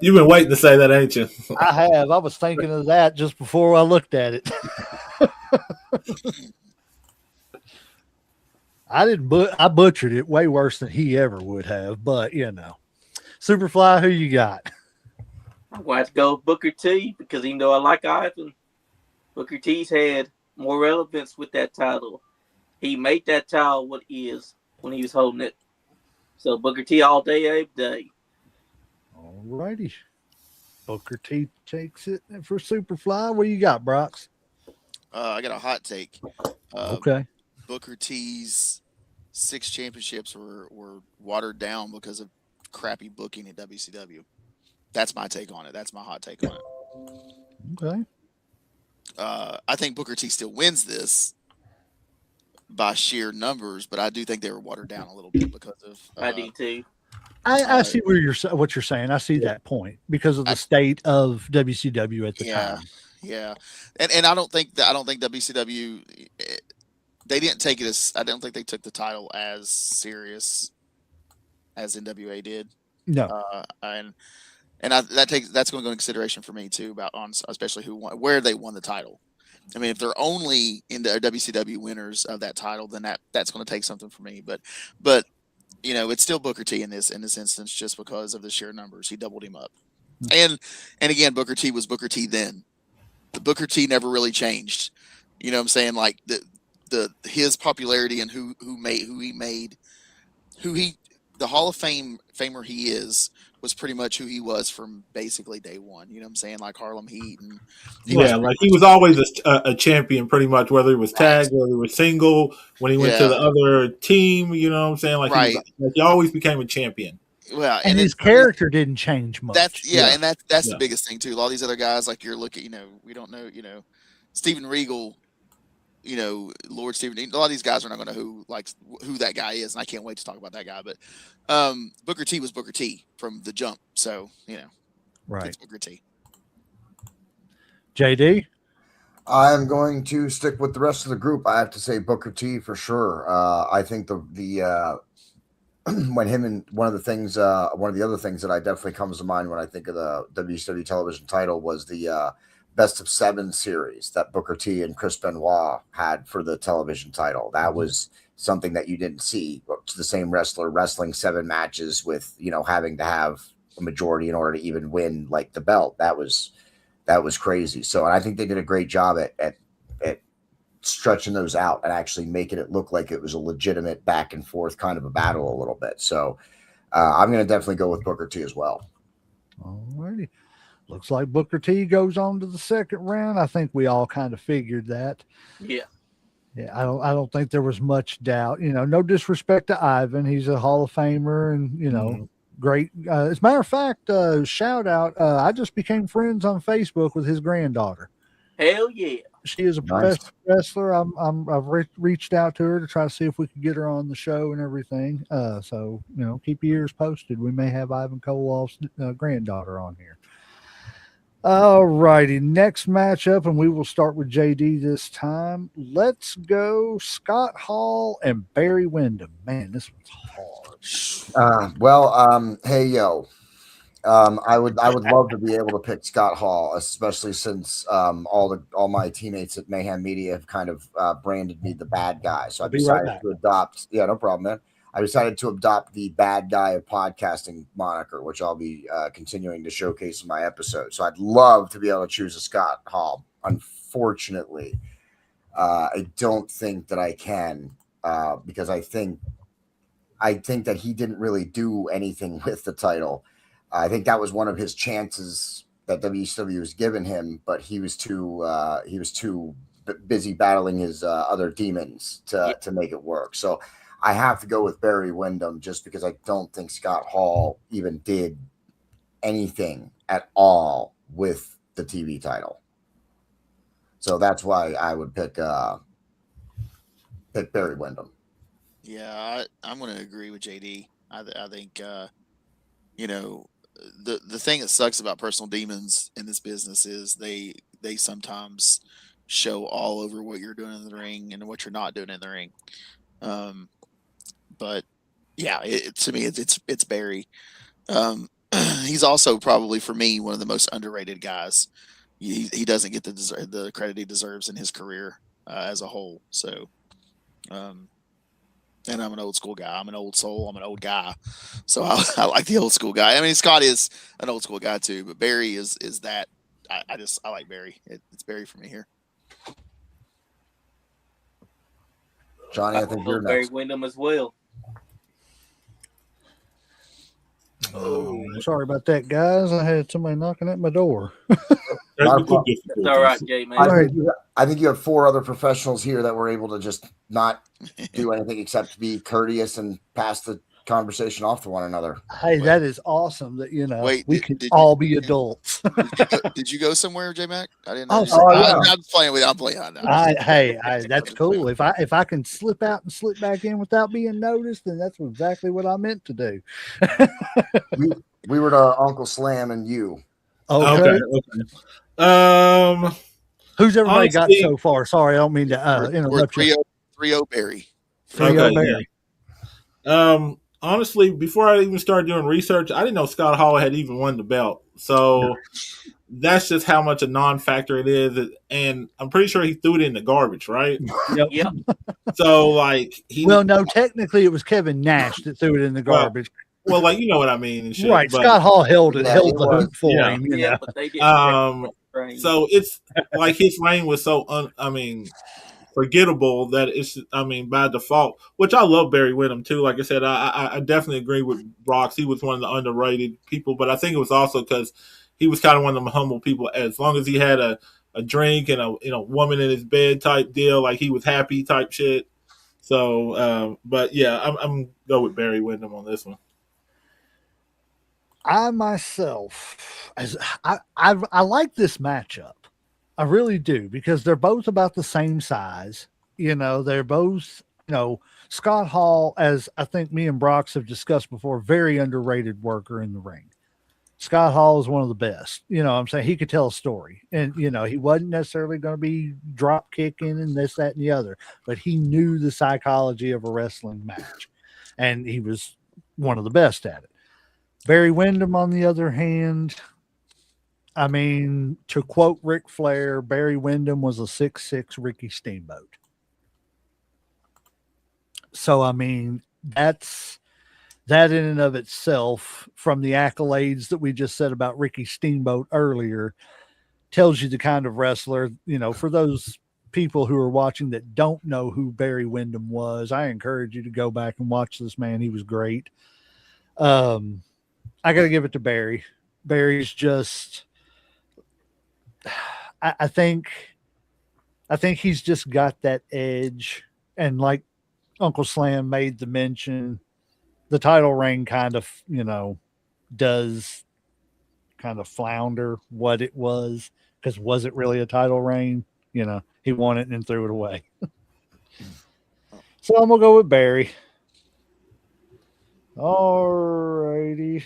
You've been waiting to say that, ain't you? I have. I was thinking of that just before I looked at it. I butchered it way worse than he ever would have, but Superfly, who you got? I'm going to have to go with Booker T because even though I like Ivan, Booker T's had more relevance with that title. He made that title what it is when he was holding it. So Booker T all day, every day. All righty. Booker T takes it for Superfly. What you got, Brox? I got a hot take. Okay. Booker T's 6 championships were watered down because of crappy booking at WCW. That's my take on it. That's my hot take on it. Okay. I think Booker T still wins this by sheer numbers, but I do think they were watered down a little bit because of. I do too. I see what you're saying. I see that point because of the state of WCW at the time. Yeah, and I don't think WCW they didn't take it as I don't think they took the title as serious as NWA did. No, that's going to go into consideration for me too about especially where they won the title. I mean, if they're only in the WCW winners of that title, then that's going to take something for me. But it's still Booker T in this instance just because of the sheer numbers. He doubled him up, and again, Booker T was Booker T then. The Booker T never really changed. You know what I'm saying? Like his popularity and who he the Hall of Famer he was pretty much who he was from basically day one. You know what I'm saying? Like Harlem Heat, and he was always a champion, pretty much, whether he was tagged, whether he was single. When he went to the other team, you know what I'm saying? Like he always became a champion. Well, and his character didn't change much. And that's the biggest thing too. A lot of these other guys, like you're looking, we don't know, Steven Regal. Lord Steven. A lot of these guys are not going to know who that guy is, and I can't wait to talk about that guy. But Booker T was Booker T from the jump, so right. It's Booker T. JD, I'm going to stick with the rest of the group. I have to say Booker T for sure. I think the when him and one of the other things that I definitely comes to mind when I think of the WCW television title was the Best of 7 series that Booker T and Chris Benoit had for the television title. That was something that you didn't see. The same wrestler wrestling 7 matches with, having to have a majority in order to even win like the belt. That was crazy. So, and I think they did a great job at stretching those out and actually making it look like it was a legitimate back and forth kind of a battle a little bit. So I'm going to definitely go with Booker T as well. All righty. Looks like Booker T goes on to the second round. I think we all kind of figured that. Yeah. Yeah, I don't think there was much doubt. No disrespect to Ivan. He's a Hall of Famer and, great. As a matter of fact, shout out. I just became friends on Facebook with his granddaughter. Hell yeah. She is a professional wrestler. I've reached out to her to try to see if we could get her on the show and everything. So, keep your ears posted. We may have Ivan Koloff's granddaughter on here. All righty, next matchup, and we will start with JD this time. Let's go Scott Hall and Barry Windham. Man, this one's hard. Hey yo, I would love to be able to pick Scott Hall, especially since all my teammates at Mayhem Media have kind of branded me the bad guy. So I decided to adopt. Yeah, no problem, man. I decided to adopt the bad guy of podcasting moniker, which I'll be continuing to showcase in my episode. So I'd love to be able to choose a Scott Hall. Unfortunately, I don't think that I can because I think that he didn't really do anything with the title. I think that was one of his chances that WCW was giving him, but he was too busy battling his other demons to make it work. So I have to go with Barry Windham just because I don't think Scott Hall even did anything at all with the TV title. So that's why I would pick Barry Windham. Yeah, I'm going to agree with JD. I think, the thing that sucks about personal demons in this business is they sometimes show all over what you're doing in the ring and what you're not doing in the ring. But yeah, to me, it's Barry. He's also probably for me one of the most underrated guys. He doesn't get the credit he deserves in his career as a whole. So, and I'm an old school guy. I'm an old soul. I'm an old guy. So I like the old school guy. I mean, Scott is an old school guy too, but Barry is that. I like Barry. It's Barry for me here. Johnny, I think you're next. Barry Windham as well. Oh, sorry about that, guys. I had somebody knocking at my door. That's all right, Jay, man. I think you have 4 other professionals here that were able to just not do anything except be courteous and pass the conversation off to one another. Hey, that is awesome that, we can all be adults. Did you go somewhere, J-Mac? I didn't know. I'm playing with you. I'm playing on that. That's cool. If I can slip out and slip back in without being noticed, then that's exactly what I meant to do. we were to Uncle Slam and you. Okay. Who's everybody got so far? Sorry, I don't mean to interrupt you. 3-0 Barry. 3-0 Barry. Yeah. Honestly, before I even started doing research, I didn't know Scott Hall had even won the belt. So that's just how much a non-factor it is. And I'm pretty sure he threw it in the garbage, right? Yep. So, no, technically it was Kevin Nash that threw it in the garbage. Well, you know what I mean. And shit, right. But Scott Hall held the hoop for him. But they didn't so it's like his reign was so forgettable that it's, I mean, by default, which I love Barry Windham too. Like I said, I definitely agree with Brox. He was one of the underrated people, but I think it was also because he was kind of one of them humble people. As long as he had a drink and a woman in his bed type deal, like he was happy type shit. So, but yeah, I'm go with Barry Windham on this one. I myself, as I like this matchup. I really do because they're both about the same size. They're both, Scott Hall, as I think me and Brox have discussed before, very underrated worker in the ring. Scott Hall is one of the best. I'm saying he could tell a story. And, he wasn't necessarily going to be drop kicking and this, that, and the other, but he knew the psychology of a wrestling match. And he was one of the best at it. Barry Windham, on the other hand, I mean, to quote Ric Flair, Barry Windham was a 6'6" Ricky Steamboat. So, I mean, that in and of itself, from the accolades that we just said about Ricky Steamboat earlier, tells you the kind of wrestler, for those people who are watching that don't know who Barry Windham was, I encourage you to go back and watch this man. He was great. I got to give it to Barry. Barry's just, I think he's just got that edge. And like Uncle Slam made the mention, the title reign kind of, does kind of flounder what it was, because was it really a title reign? He won it and then threw it away. So I'm going to go with Barry. All righty.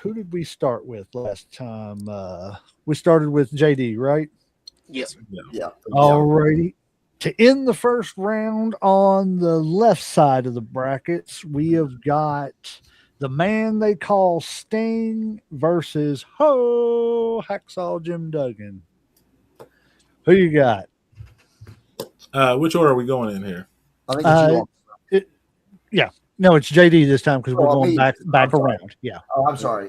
Who did we start with last time? We started with JD, right? Yes. Yeah. All righty. To end the first round on the left side of the brackets, we have got the man they call Sting versus Hacksaw Jim Duggan. Who you got? Which order are we going in here? I think it's you. Yeah. No, it's JD this time because we're Well, going me. back I'm sorry. around. Yeah. Oh, I'm sorry.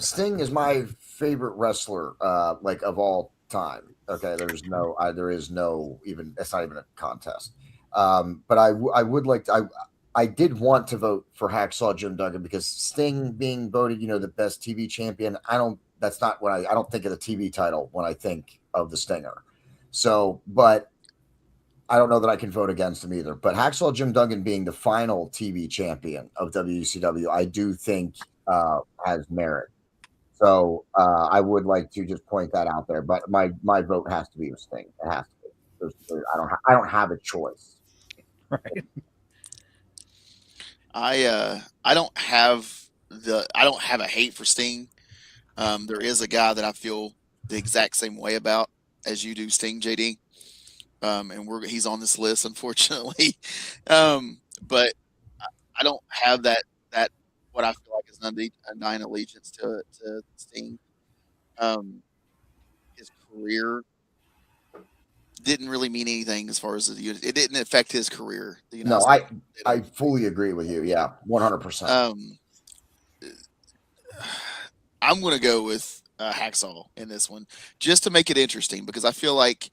Sting is my favorite wrestler, like of all time. Okay, there is no even. It's not even a contest. But I would like to. I did want to vote for Hacksaw Jim Duggan because Sting being voted, the best TV champion. That's not what I don't think of the TV title when I think of the Stinger. So, but I don't know that I can vote against him either. But Hacksaw Jim Duggan being the final TV champion of WCW, I do think has merit. So I would like to just point that out there. But my vote has to be with Sting. It has to be. I don't have a choice. Right. I don't have a hate for Sting. There is a guy that I feel the exact same way about as you do, Sting, JD. And he's on this list, unfortunately. But I don't have that what I feel like is an undying allegiance to Sting. His career didn't really mean anything as far as it didn't affect his career. No, I fully agree with you. Yeah, 100%. I'm going to go with Hacksaw in this one just to make it interesting because I feel like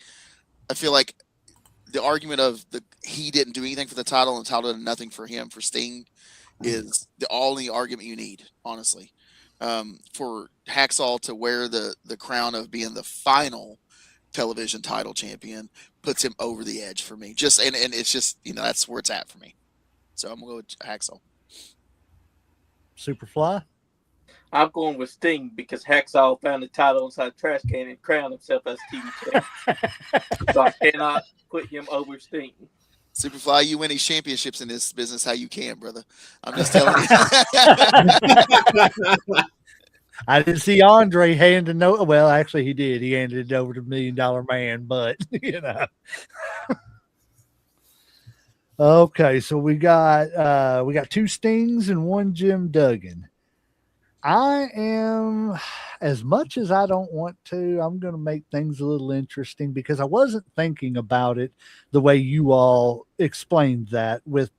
the argument of he didn't do anything for the title and the title did nothing for him for Sting is the only argument you need, honestly. For Hacksaw to wear the crown of being the final television title champion puts him over the edge for me. Just and it's just that's where it's at for me. So I'm gonna go with Hacksaw. Superfly. I'm going with Sting because Hacksaw found the title inside a trash can and crowned himself as TV champion. So I cannot put him over Sting. Superfly, you win these championships in this business how you can, brother. I'm just telling you. I didn't see Andre handing no. Well, actually, he did. He handed it over to $1 Million Man, but Okay, so we got 2 Stings and 1 Jim Duggan. I am, as much as I don't want to, I'm going to make things a little interesting because I wasn't thinking about it the way you all explained that with,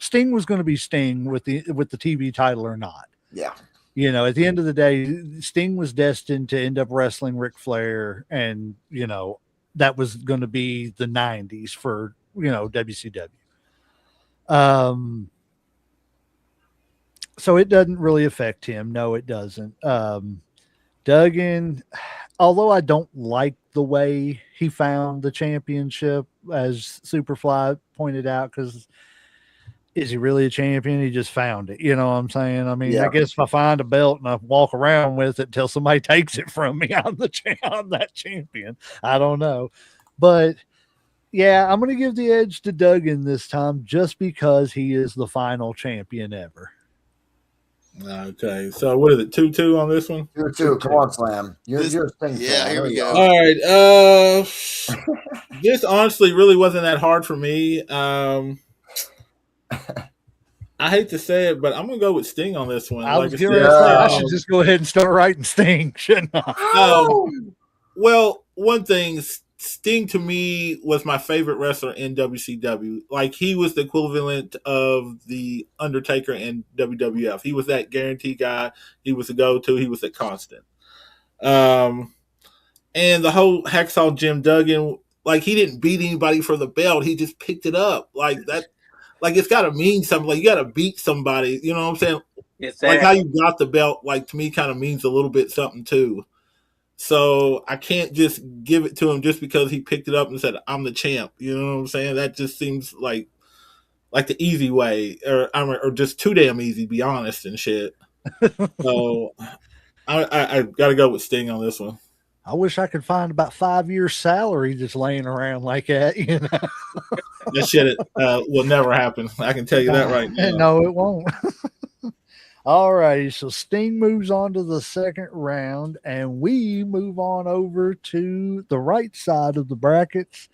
Sting was going to be Sting with the TV title or not. Yeah. At the end of the day, Sting was destined to end up wrestling Ric Flair and, that was going to be the 90s for, WCW. So it doesn't really affect him. No, it doesn't. Duggan, although I don't like the way he found the championship, as Superfly pointed out, because is he really a champion? He just found it. You know what I'm saying? I mean, I Yeah. guess if I find a belt and I walk around with it till somebody takes it from me, I'm that champion. I don't know. But yeah, I'm going to give the edge to Duggan this time just because he is the final champion ever. Okay, so what is it? 2-2 on this one. You too. Come on, Slam. You're This- a Sting yeah, fan. I here know we you go. are. All right. This honestly really wasn't that hard for me. I hate to say it, but I'm gonna go with Sting on this one. I Like was I getting ready said, to say, I should just go ahead and start writing Sting, shouldn't I? well, one thing, Sting to me was my favorite wrestler in WCW. Like he was the equivalent of the Undertaker in WWF. He was that guarantee guy. He was the go-to. He was the constant. And the whole Hacksaw Jim Duggan, like he didn't beat anybody for the belt. He just picked it up. Like that. Like it's got to mean something. Like you got to beat somebody. You know what I'm saying? Exactly. Like how you got the belt. Like to me, kind of means a little bit something too. So I can't just give it to him just because he picked it up and said, "I'm the champ." You know what I'm saying? That just seems like the easy way, or just too damn easy. To be honest and shit. So I got to go with Sting on this one. I wish I could find about 5 years' salary just laying around like that. That shit will never happen. I can tell you that right now. No, it won't. All righty. So Sting moves on to the second round, and we move on over to the right side of the brackets.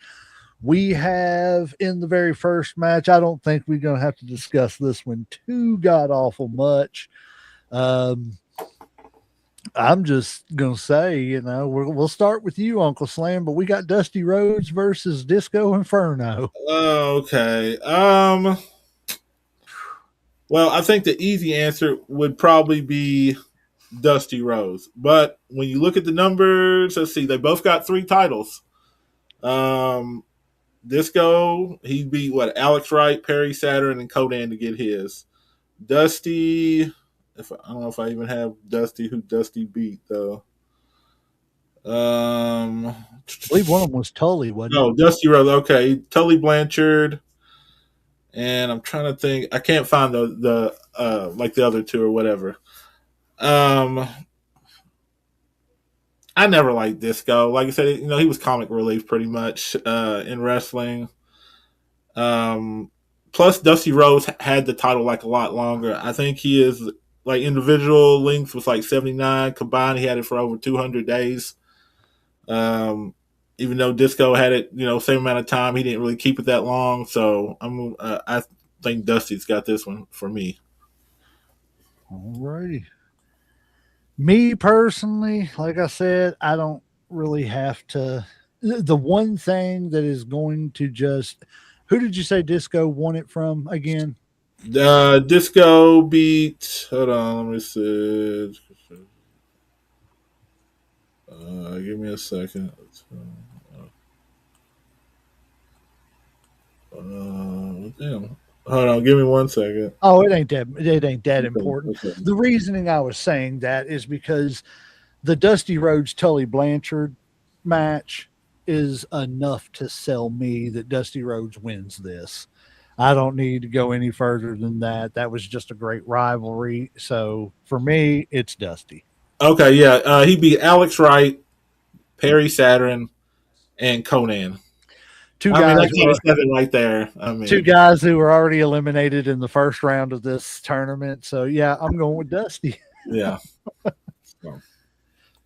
We have in the very first match, I don't think we're going to have to discuss this one too god awful much. I'm just going to say, we'll start with you, Uncle Slam, but we got Dusty Rhodes versus Disco Inferno. Okay. Well, I think the easy answer would probably be Dusty Rhodes. But when you look at the numbers, let's see, they both got 3 titles. Disco, he beat Alex Wright, Perry Saturn, and Codan to get his. Dusty, I don't know if I even have Dusty, who Dusty beat though. I believe one of them was Tully, wasn't No, Dusty Rhodes. Okay, Tully Blanchard, and I'm trying to think. I can't find the like the other 2 or whatever. I never liked Disco. Like I said, he was comic relief pretty much in wrestling. Plus, Dusty Rhodes had the title like a lot longer. I think he is like individual length was like 79. Combined, he had it for over 200 days. Even though Disco had it, same amount of time, he didn't really keep it that long. So I think Dusty's got this one for me. All righty. Me personally, like I said, I don't really have to. The one thing that is going to just. Who did you say Disco won it from again? Disco beat. Hold on, let me see. Give me a second. Damn. Hold on, give me 1 second. Oh, it ain't that important. Okay. The reasoning I was saying that is because the Dusty Rhodes Tully Blanchard match is enough to sell me that Dusty Rhodes wins this. I don't need to go any further than that. That was just a great rivalry. So for me, it's Dusty. Okay, yeah. He beat Alex Wright, Perry Saturn, and Conan. Two I mean, guys, that kind of says it right there. I mean, 2 guys who were already eliminated in the first round of this tournament. So yeah, I'm going with Dusty. yeah.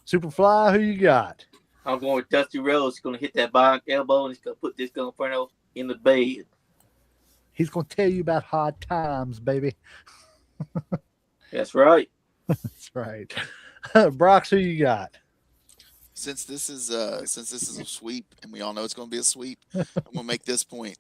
Superfly, who you got? I'm going with Dusty Rhodes. He's going to hit that bionic elbow, and he's going to put Disco Inferno in the bed. He's going to tell you about hard times, baby. That's right. That's right. Brox, who you got? Since this is a sweep, and we all know it's going to be a sweep, I'm going to make this point.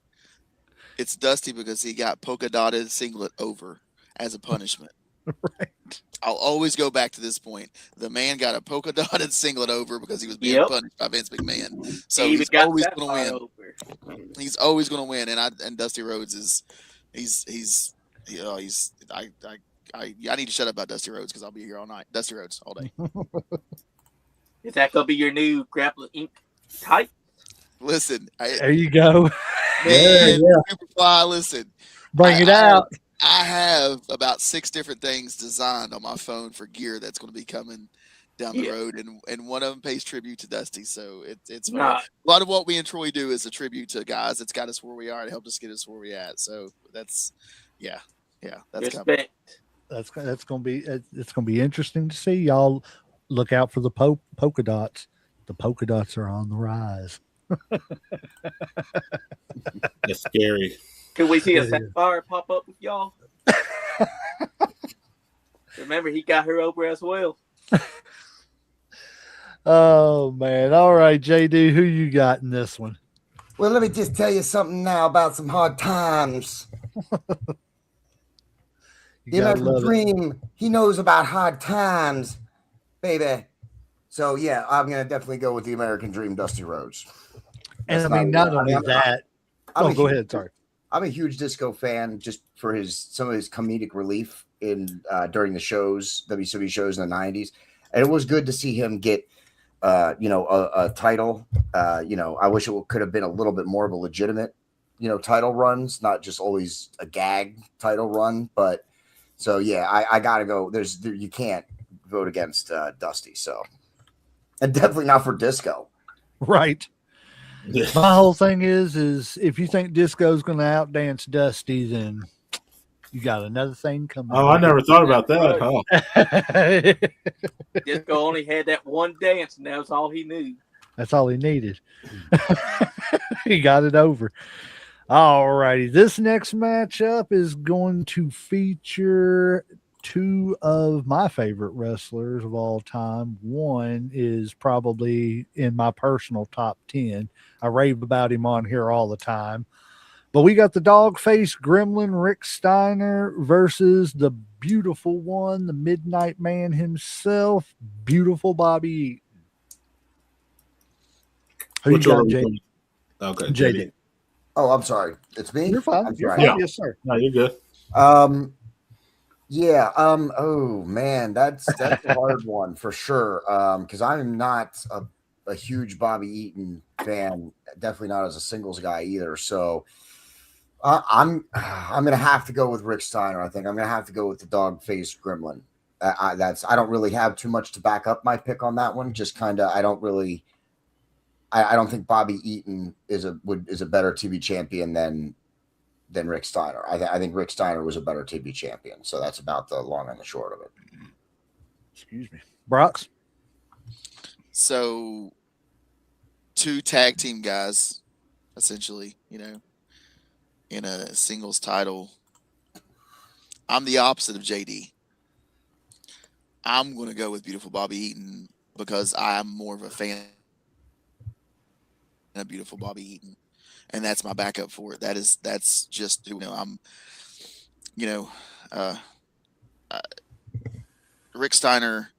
It's Dusty because he got polka dotted singlet over as a punishment. Right. I'll always go back to this point. The man got a polka dotted singlet over because he was being Yep. punished by Vince McMahon. So He even he's got always that going to far win. over. He's always going to win. And Dusty Rhodes is I need to shut up about Dusty Rhodes because I'll be here all night. Dusty Rhodes all day. Is that gonna be your new Grappling Inc. type? Listen, There you go. man, Superfly, listen. Bring it out. I have about 6 different things designed on my phone for gear that's going to be coming down the road, and one of them pays tribute to Dusty. So it's a lot of what we and Troy do is a tribute to guys that's got us where we are and helped us get us where we at. So that's that's respect. That's gonna be it's gonna be interesting to see. Y'all look out for the polka dots. The polka dots are on the rise. That's scary. Can we see a It is. Sapphire pop up with y'all? Remember, he got her over as well. Oh man! All right, JD, who you got in this one? Well, let me just tell you something now about some hard times. You The gotta American love it. Dream, he knows about hard times, baby. So yeah, I'm gonna definitely go with the American Dream, Dusty Rhodes. And That's I mean, not even- only that. I'm Oh, a go huge- ahead. Sorry. I'm a huge disco fan just for some of his comedic relief in during the shows, WCW shows in the '90s, and it was good to see him get a title. I wish it could have been a little bit more of a legitimate, title runs, not just always a gag title run. But so yeah, I gotta go. You can't vote against Dusty, so and definitely not for disco. Right. My whole thing is if you think Disco's going to outdance Dusty, then you got another thing coming. Oh, I never thought about that. Huh? Disco only had that one dance, and that was all he knew. That's all he needed. He got it over. All righty. This next matchup is going to feature 2 of my favorite wrestlers of all time. One is probably in my personal top 10. I rave about him on here all the time. But we got the dog-faced gremlin Rick Steiner versus the beautiful one, the Midnight Man himself, beautiful Bobby Eaton. Who you Which got, order Jay? we going? Okay, JD. Oh, I'm sorry. It's me. You're fine. I'm You're sorry. fine. Yeah. Yes, sir. No, you're good. Yeah. Oh man, that's a hard one for sure. Because I'm not a huge Bobby Eaton fan. Definitely not as a singles guy either. So I'm gonna have to go with Rick Steiner. I think I'm gonna have to go with the dog-faced gremlin. I don't really have too much to back up my pick on that one. Just kind of I don't think Bobby Eaton is a better TV champion than Rick Steiner. I think Rick Steiner was a better TV champion. So that's about the long and the short of it. Excuse me. Brox? So 2 tag team guys, essentially, in a singles title. I'm the opposite of JD. I'm going to go with beautiful Bobby Eaton because I'm more of a fan of beautiful Bobby Eaton. And that's my backup for it. That's just who I'm, Rick Steiner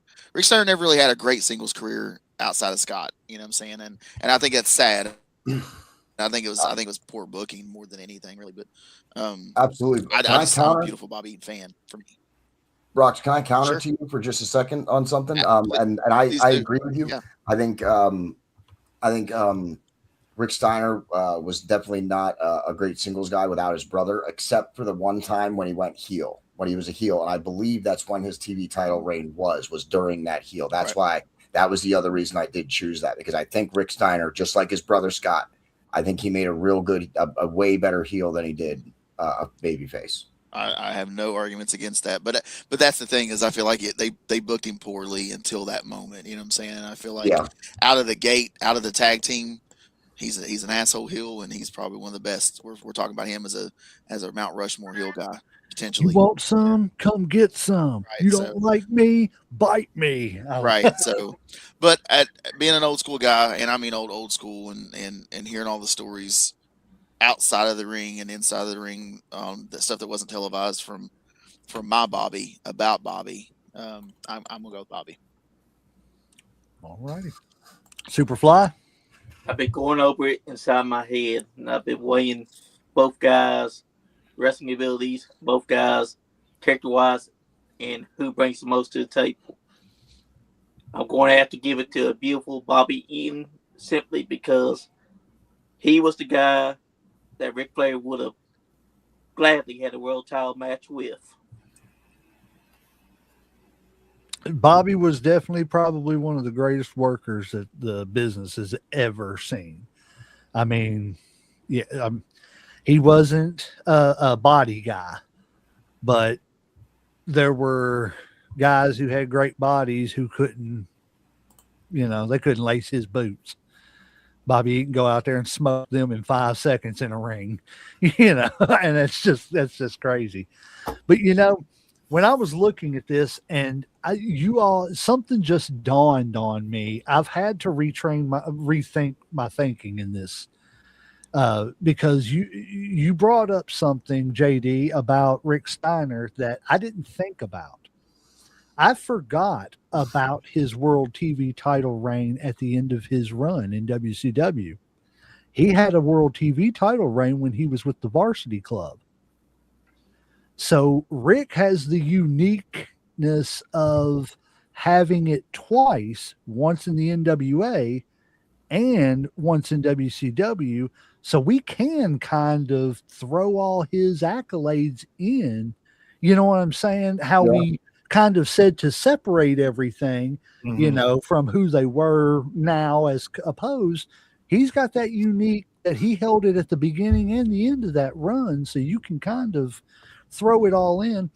never really had a great singles career outside of Scott, you know what I'm saying? And I think that's sad. I think it was poor booking more than anything really, but Absolutely. I'm a beautiful Bobby Eaton fan for me. Rox, can I counter Sure. to you for just a second on something? Please I do. agree with you. Yeah. I think Rick Steiner was definitely not a great singles guy without his brother, except for the one time when he went heel, when he was a heel, and I believe that's when his TV title reign was during that heel. That's why that was the other reason I did choose that, because I think Rick Steiner, just like his brother Scott, I think he made a real good, a way better heel than he did a babyface. I have no arguments against that, but that's the thing is I feel like they booked him poorly until that moment. You know what I'm saying? And I feel like out of the gate, out of the tag team, he's an asshole heel, and he's probably one of the best. We're talking about him as a Mount Rushmore heel guy potentially. You want some? Come get some. Right, you don't like me? Bite me. Right. So, but being an old school guy, and I mean old school, and hearing all the stories outside of the ring and inside of the ring, the stuff that wasn't televised from from my Bobby about Bobby. I'm gonna go with Bobby. All righty. Superfly. I've been going over it inside my head, and I've been weighing both guys' wrestling abilities, both guys character wise, and who brings the most to the table. I'm going to have to give it to a beautiful Bobby Eaton simply because he was the guy that Ric Flair would have gladly had a world title match with. Bobby was definitely probably one of the greatest workers that the business has ever seen. I mean, yeah, he wasn't a body guy, but there were guys who had great bodies who couldn't, they couldn't lace his boots. Bobby Eaton go out there and smoke them in 5 seconds in a ring, and that's just crazy. But when I was looking at this, and something just dawned on me. I've had to rethink my thinking in this, because you brought up something, JD, about Rick Steiner that I didn't think about. I forgot about his world TV title reign at the end of his run in WCW. He had a world TV title reign when he was with the Varsity Club. So Rick has the uniqueness of having it twice, once in the NWA and once in WCW. So we can kind of throw all his accolades in. You know what I'm saying? How we kind of said to separate everything, from who they were now as opposed. He's got that unique that he held it at the beginning and the end of that run. So you can kind of throw it all in.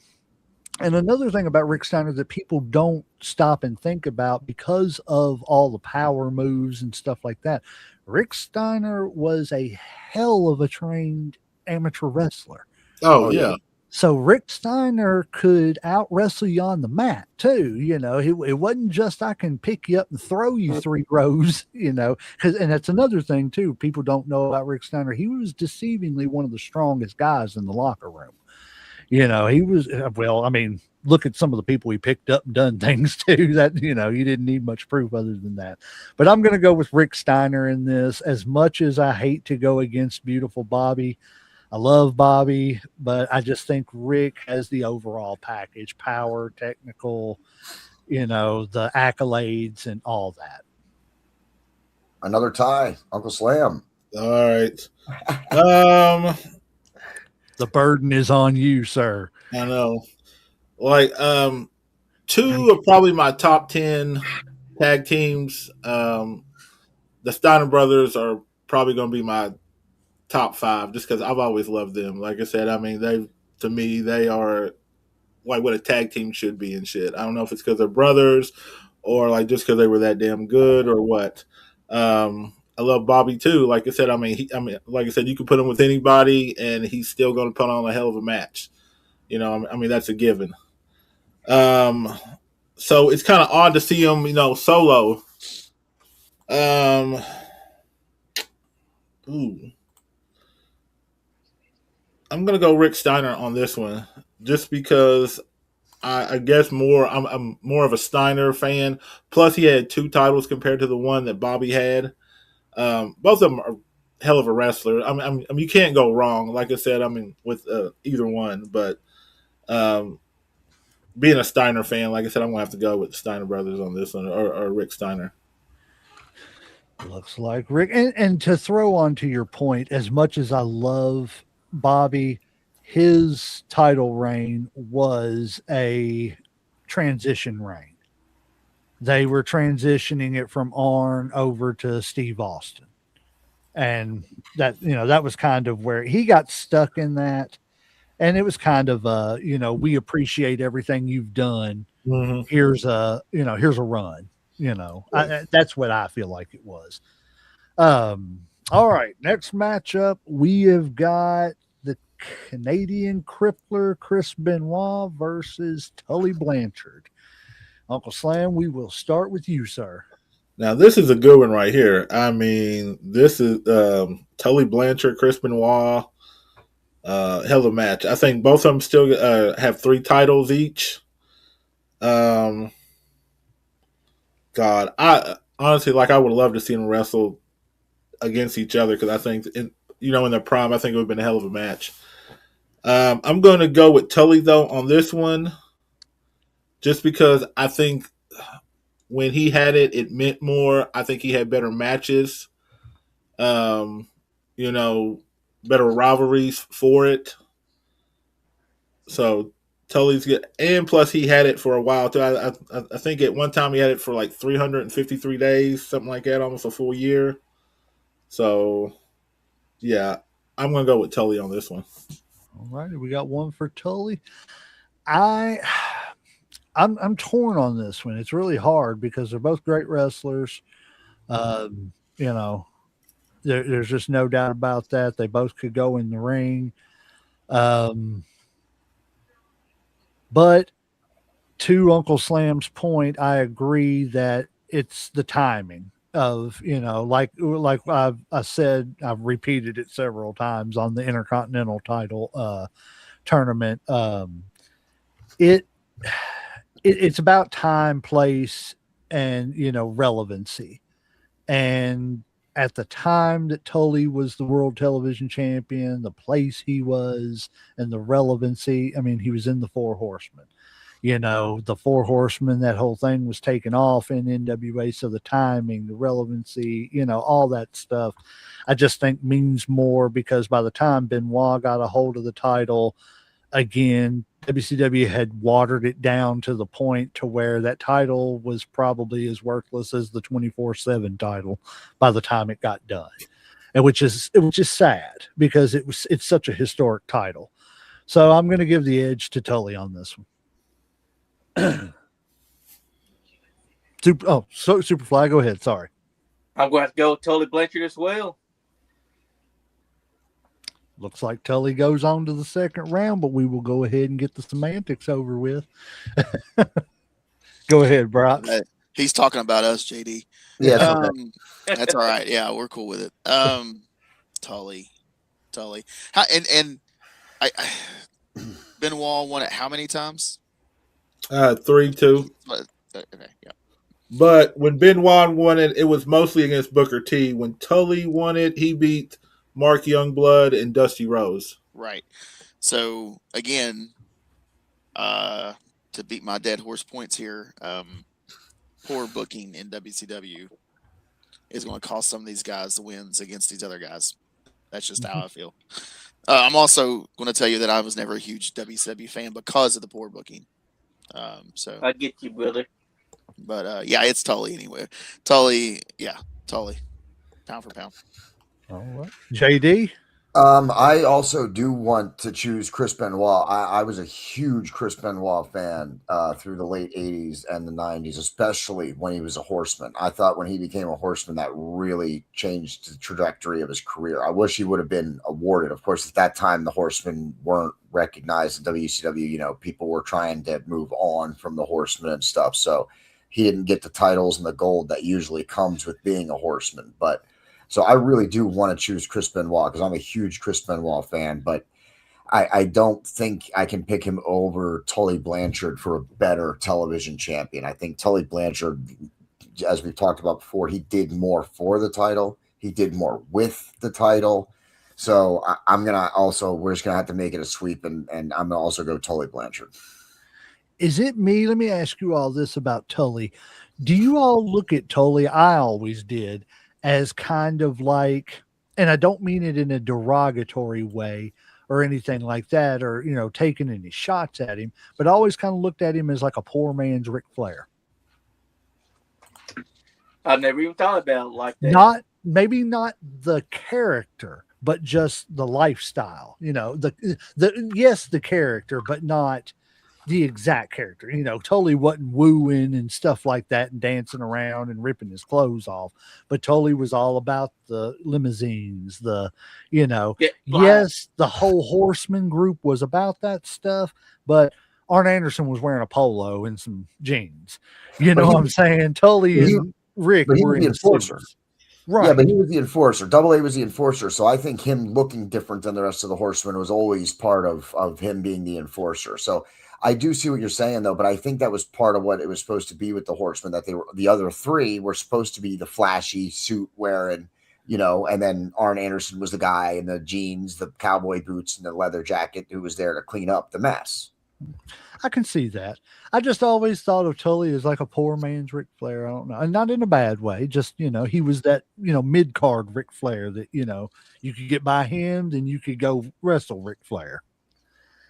And another thing about Rick Steiner that people don't stop and think about because of all the power moves and stuff like that, Rick Steiner was a hell of a trained amateur wrestler. Oh yeah. So Rick Steiner could out wrestle you on the mat too. It wasn't just I can pick you up and throw you 3 rows, and that's another thing too. People don't know about Rick Steiner. He was deceivingly one of the strongest guys in the locker room. He was, look at some of the people he picked up and done things to that, you didn't need much proof other than that. But I'm going to go with Rick Steiner in this. As much as I hate to go against beautiful Bobby, I love Bobby, but I just think Rick has the overall package, power, technical, the accolades and all that. Another tie, Uncle Slam. All right. The burden is on you, sir. I know. Like, 2 of probably my top 10 tag teams. The Steiner brothers are probably going to be my top 5 just because I've always loved them. Like I said, they are like what a tag team should be and shit. I don't know if it's because they're brothers or like just because they were that damn good or what. I love Bobby too. Like I said, like I said, you can put him with anybody and he's still going to put on a hell of a match. That's a given. So it's kind of odd to see him, solo. I'm gonna go Rick Steiner on this one, just because I guess I'm more of a Steiner fan. Plus, he had 2 titles compared to the one that Bobby had. Both of them are hell of a wrestler. You can't go wrong. Like I said, with either one. But being a Steiner fan, like I said, I'm gonna have to go with the Steiner brothers on this one, or Rick Steiner. Looks like Rick. And to throw on to your point, as much as I love Bobby, his title reign was a transition reign. They were transitioning it from Arn over to Steve Austin. And that was kind of where he got stuck in that. And it was kind of, we appreciate everything you've done. Mm-hmm. Here's a run, that's what I feel like it was. All right. Next matchup, we have got the Canadian Crippler, Chris Benoit versus Tully Blanchard. Uncle Slam, we will start with you, sir. Now, this is a good one right here. This is Tully Blanchard, Chris Benoit. hell of a match. I think both of them still have 3 titles each. Um, God, I honestly like. I would love to see them wrestle against each other because I think, in their prime, I think it would have been a hell of a match. I'm going to go with Tully though on this one, just because I think when he had it, it meant more. I think he had better matches. Um, you know, better rivalries for it. So Tully's good, and plus he had it for a while too. I think at one time he had it for like 353 days, something like that, almost a full year. So yeah, I'm gonna go with Tully on this one. All right, we got one for Tully. I I'm torn on this one. It's really hard because they're both great wrestlers. You know, there's just no doubt about that. They both could go in the ring. Um, but to Uncle Slam's point, I agree that it's the timing of like I said, I've repeated it several times on the Intercontinental title tournament. It, it's about time, place, and relevancy. And at the time that Tully was the world television champion, the place he was, and the relevancy, I mean, he was in the Four Horsemen. The Four Horsemen, that whole thing was taken off in NWA. So the timing, the relevancy, all that stuff, I just think means more because by the time Benoit got a hold of the title, again, WCW had watered it down to the point to where that title was probably as worthless as the 24/7 title by the time it got done. And which is sad because it's such a historic title. So I'm going to give the edge to Tully on this one. Superfly, go ahead. Sorry. I'm going to have to go with Tully Blanchard as well. Looks like Tully goes on to the second round, but we will go ahead and get the semantics over with. Go ahead, Brock. He's talking about us, JD. Yeah, that's all right. Yeah, we're cool with it. Tully. And I Benoit won it how many times? 3-2. Okay, yeah. But when Benoit won it, it was mostly against Booker T. When Tully won it, he beat Mark Youngblood and Dusty Rose. Right. So again, to beat my dead horse points here, poor booking in WCW is going to cost some of these guys the wins against these other guys. That's just how I feel. I'm also going to tell you that I was never a huge WCW fan because of the poor booking. So I get you, brother. But yeah, it's Tully anyway. Tully, pound for pound. All right, JD. I also do want to choose Chris Benoit. I was a huge Chris Benoit fan through the late 80s and the 90s, especially when he was a Horseman. I thought when he became a Horseman, that really changed the trajectory of his career. I wish he would have been awarded. Of course, at that time, the Horsemen weren't recognized in WCW. People were trying to move on from the Horsemen and stuff. So he didn't get the titles and the gold that usually comes with being a Horseman. But so I really do want to choose Chris Benoit because I'm a huge Chris Benoit fan, but I don't think I can pick him over Tully Blanchard for a better television champion. I think Tully Blanchard, as we've talked about before, he did more for the title. He did more with the title. So we're just going to have to make it a sweep, and I'm going to also go Tully Blanchard. Is it me? Let me ask you all this about Tully. Do you all look at Tully? I always did. As kind of like, and I don't mean it in a derogatory way or anything like that, or, taking any shots at him, but I always kind of looked at him as like a poor man's Ric Flair. I've never even thought about it like that. Maybe not the character, but just the lifestyle, the character, but not the exact character. Tully wasn't wooing and stuff like that and dancing around and ripping his clothes off, but Tully was all about the limousines, yes, the whole Horseman group was about that stuff, but Arn Anderson was wearing a polo and some jeans. What I'm saying? Tully and Rick were in suits. Right. Yeah, but he was the enforcer. Double A was the enforcer. So I think him looking different than the rest of the horsemen was always part of him being the enforcer. So I do see what you're saying though, but I think that was part of what it was supposed to be with the horsemen, that they were the other three were supposed to be the flashy suit wearing, and then Arn Anderson was the guy in the jeans, the cowboy boots, and the leather jacket who was there to clean up the mess. I can see that. I just always thought of Tully as like a poor man's Ric Flair. I don't know. And not in a bad way. Just, he was that, mid card Ric Flair that, you could get by him, then you could go wrestle Ric Flair.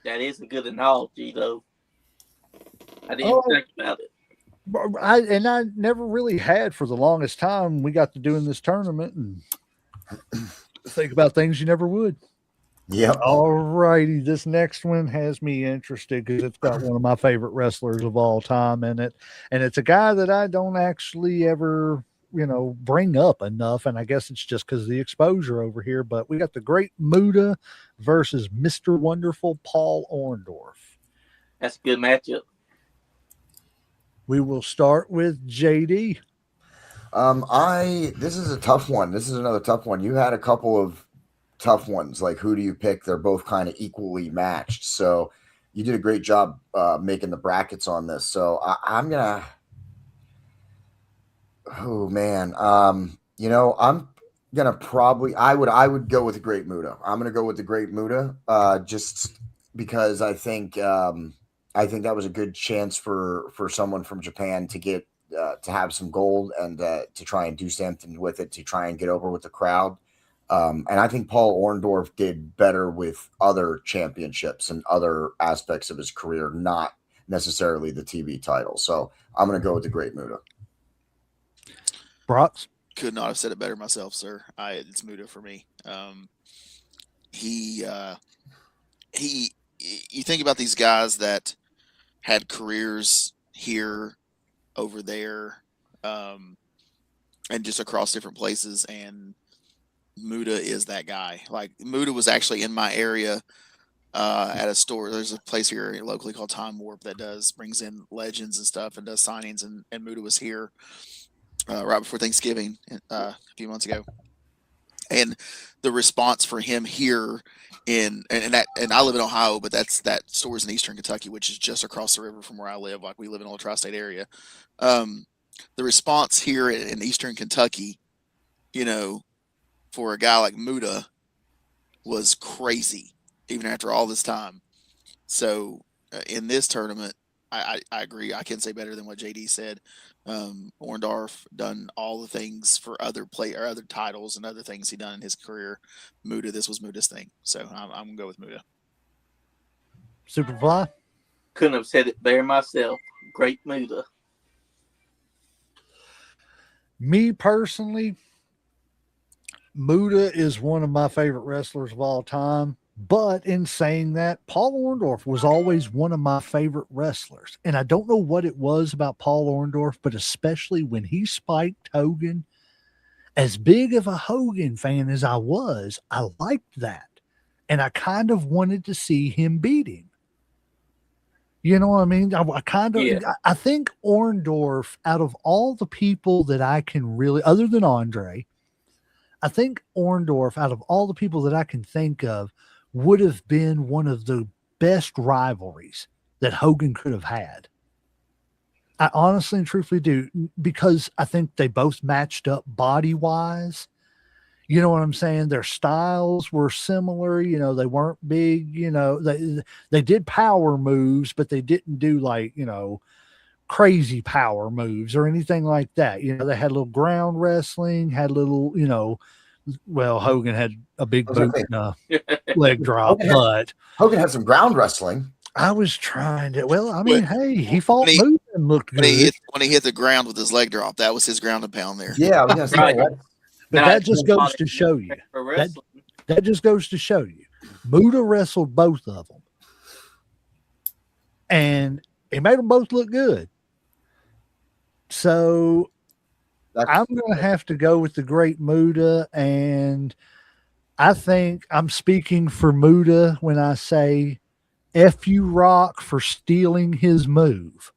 That is a good analogy, though. I didn't think about it. I never really had for the longest time. We got to doing this tournament and think about things you never would. Yeah. All righty. This next one has me interested because it's got one of my favorite wrestlers of all time in it. And it's a guy that I don't actually ever, bring up enough. And I guess it's just because of the exposure over here. But we got the Great Muta versus Mr. Wonderful Paul Orndorff. That's a good matchup. We will start with JD. This is a tough one. This is another tough one. You had a couple of tough ones. Like, who do you pick? They're both kind of equally matched. So you did a great job making the brackets on this. So I'm gonna. Oh man, I'm gonna probably. I would go with the Great Muta. I'm gonna go with the Great Muta, just because I think that was a good chance for someone from Japan to get to have some gold and to try and do something with it, to try and get over with the crowd. And I think Paul Orndorff did better with other championships and other aspects of his career, not necessarily the TV title. So I'm going to go with the Great Muta. Brox? Could not have said it better myself, sir. It's Muta for me. You think about these guys that had careers here, over there, and just across different places, and Muta is that guy. Like, Muta was actually in my area at a store. There's a place here locally called Time Warp that brings in legends and stuff and does signings, and Muta was here right before Thanksgiving a few months ago. And the response for him here and I live in Ohio, but that store's in Eastern Kentucky, which is just across the river from where I live. Like, we live in a little tri-state area. The response here in Eastern Kentucky, for a guy like Muta was crazy, even after all this time. So in this tournament, I agree. I can't say better than what JD said. Orndorff done all the things for other titles and other things he done in his career. This was Muta's thing. So I'm gonna go with Muta. Superfly? Couldn't have said it better myself. Great Muta. Me personally, Muta is one of my favorite wrestlers of all time. But in saying that, Paul Orndorff was always one of my favorite wrestlers. And I don't know what it was about Paul Orndorff, but especially when he spiked Hogan, as big of a Hogan fan as I was, I liked that. And I kind of wanted to see him beat him. You know what I mean? I think Orndorff, out of all the people that I can really, other than Andre, I think Orndorff, out of all the people that I can think of, would have been one of the best rivalries that Hogan could have had. I honestly and truthfully do, because I think they both matched up body-wise. You know what I'm saying? Their styles were similar. They weren't big. They did power moves, but they didn't do like, crazy power moves or anything like that. They had a little ground wrestling, had a little, well, Hogan had a big boot and a leg drop, but Hogan had some ground wrestling. I was trying to. Well, I mean, he fought Moose and looked good. When he hit the ground with his leg drop, that was his ground and pound there. Yeah, I was gonna say Right. that. But that just goes to show you. That just goes to show you. Muta wrestled both of them, and he made them both look good. So I'm going to have to go with the Great Muta, and I think I'm speaking for Muta when I say F you Rock for stealing his move,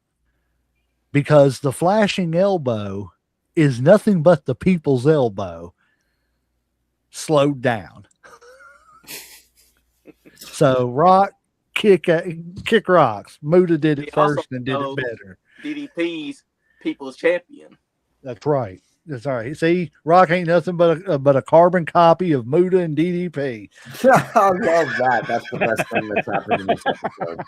because the flashing elbow is nothing but the people's elbow slowed down. So Rock kick rocks. Muda did He it also first and did it knows better. DDP's people's champion. That's right. That's all right. See, Rock ain't nothing but a carbon copy of Muda and DDP. I love that. That's the best thing that's happened in this episode.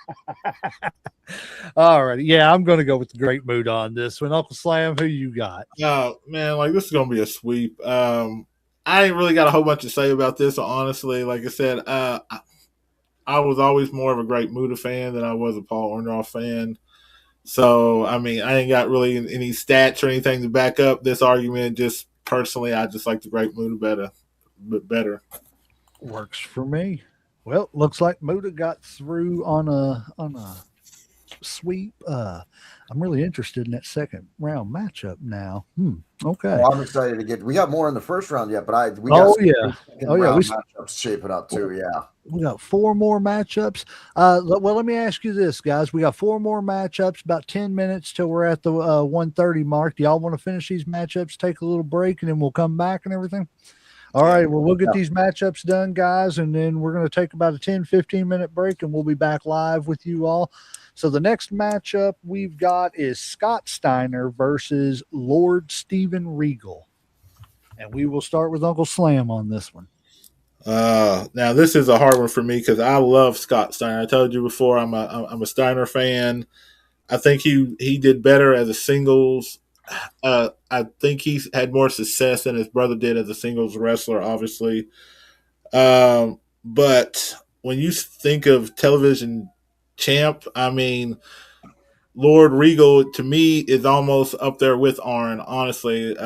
All right. Yeah, I'm going to go with the great Muda on this one. Uncle Slam, who you got? No, man, like this is gonna be a sweep. I ain't really got a whole bunch to say about this, honestly. Like I said, I was always more of a great Muda fan than I was a Paul Orndorff fan. So, I mean, I ain't got really any stats or anything to back up this argument. Just personally, I just like the great Muda better. Works for me. Well, looks like Muda got through on a sweep. I'm really interested in that second round matchup now. Okay. Oh, I'm excited to get. We got more in the first round yet, but we got Oh some yeah. great second Oh yeah. round matchups shaping up too. Yeah. We got 4 more matchups. Well, let me ask you this, guys. We got 4 more matchups, about 10 minutes till we're at the 1:30 mark. Do y'all want to finish these matchups, take a little break, and then we'll come back and everything? All right. Well, we'll get these matchups done, guys, and then we're going to take about a 10-15-minute break, and we'll be back live with you all. So the next matchup we've got is Scott Steiner versus Lord Steven Regal. And we will start with Uncle Slam on this one. Now this is a hard one for me because I love Scott Steiner. I told you before I'm a Steiner fan. I think he did better as a singles. I think he's had more success than his brother did as a singles wrestler, obviously. But when you think of television champ, I mean, Lord Regal to me is almost up there with Arn, honestly.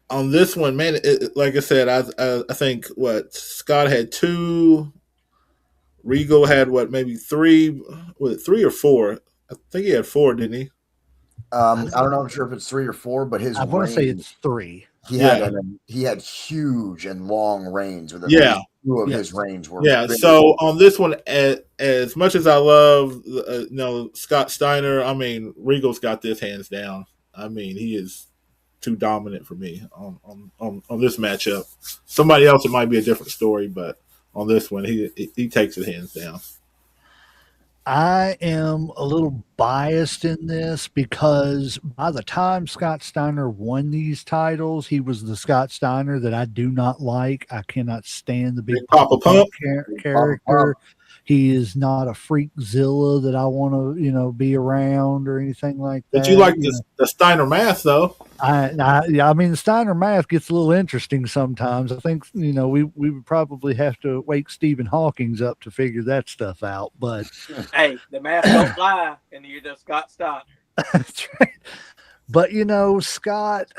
On this one, man, like I said, I think what Scott had 2, Regal had what maybe 3, was it 3 or 4? I think he had 4, didn't he? I don't know. I'm sure if it's 3 or 4, but his I want to say range, it's 3. he had huge and long range. With at Yeah. least 2 of his range were. Yeah. Very So on this one, as much as I love Scott Steiner, I mean Regal's got this hands down. I mean he is too dominant for me on this matchup. Somebody else it might be a different story, but on this one he takes it hands down. I am a little biased in this because by the time Scott Steiner won these titles, he was the Scott Steiner that I do not like. I cannot stand the Big Papa Pump character. He is not a freakzilla that I want to, be around or anything like that. But you like the Steiner math, though. I mean, the Steiner math gets a little interesting sometimes. I think, we would probably have to wake Stephen Hawking's up to figure that stuff out. But hey, the math don't lie, and you're just Scott Steiner. That's right. But, Scott,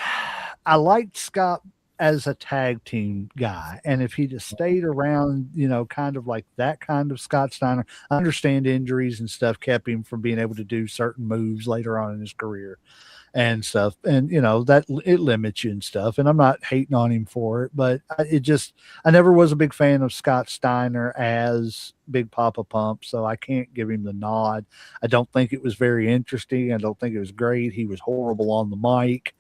I liked Scott as a tag team guy. And if he just stayed around, kind of like that kind of Scott Steiner, I understand injuries and stuff kept him from being able to do certain moves later on in his career and stuff. And, that it limits you and stuff. And I'm not hating on him for it, but I never was a big fan of Scott Steiner as Big Papa Pump. So I can't give him the nod. I don't think it was very interesting. I don't think it was great. He was horrible on the mic.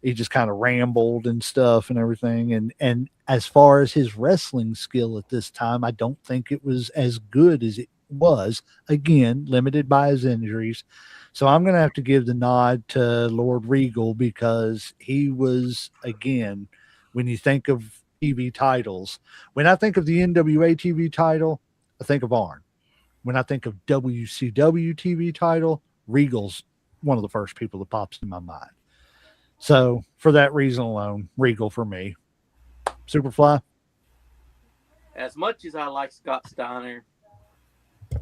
He just kind of rambled and stuff and everything. And as far as his wrestling skill at this time, I don't think it was as good as it was, again, limited by his injuries. So I'm going to have to give the nod to Lord Regal because he was, again, when you think of TV titles, when I think of the NWA TV title, I think of Arn. When I think of WCW TV title, Regal's one of the first people that pops in my mind. So for that reason alone, Regal for me. Superfly. As much as I like Scott Steiner,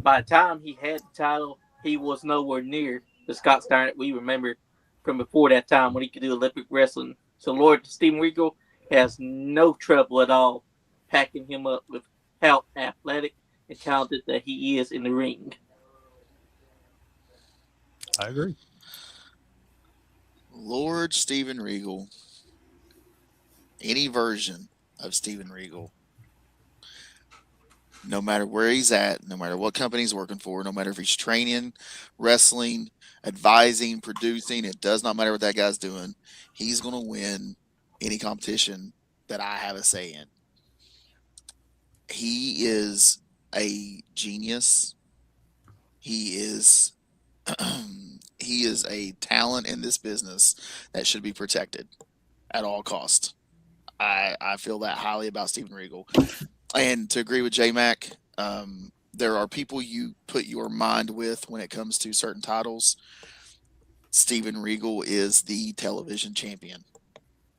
by the time he had the title, he was nowhere near the Scott Steiner that we remember from before that time when he could do Olympic wrestling. So Lord Steven Regal has no trouble at all packing him up with how athletic and talented that he is in the ring. I agree. Lord Steven Regal. Any version of Steven Regal. no matter where he's at, no matter what company he's working for, no matter if he's training, wrestling, advising, producing, it does not matter what that guy's doing. He's going to win any competition that I have a say in. He is a genius. He is he is a talent in this business that should be protected at all costs. I feel that highly about Steven Regal. And to agree with J Mac, there are people you put your mind with when it comes to certain titles. Steven Regal is the television champion.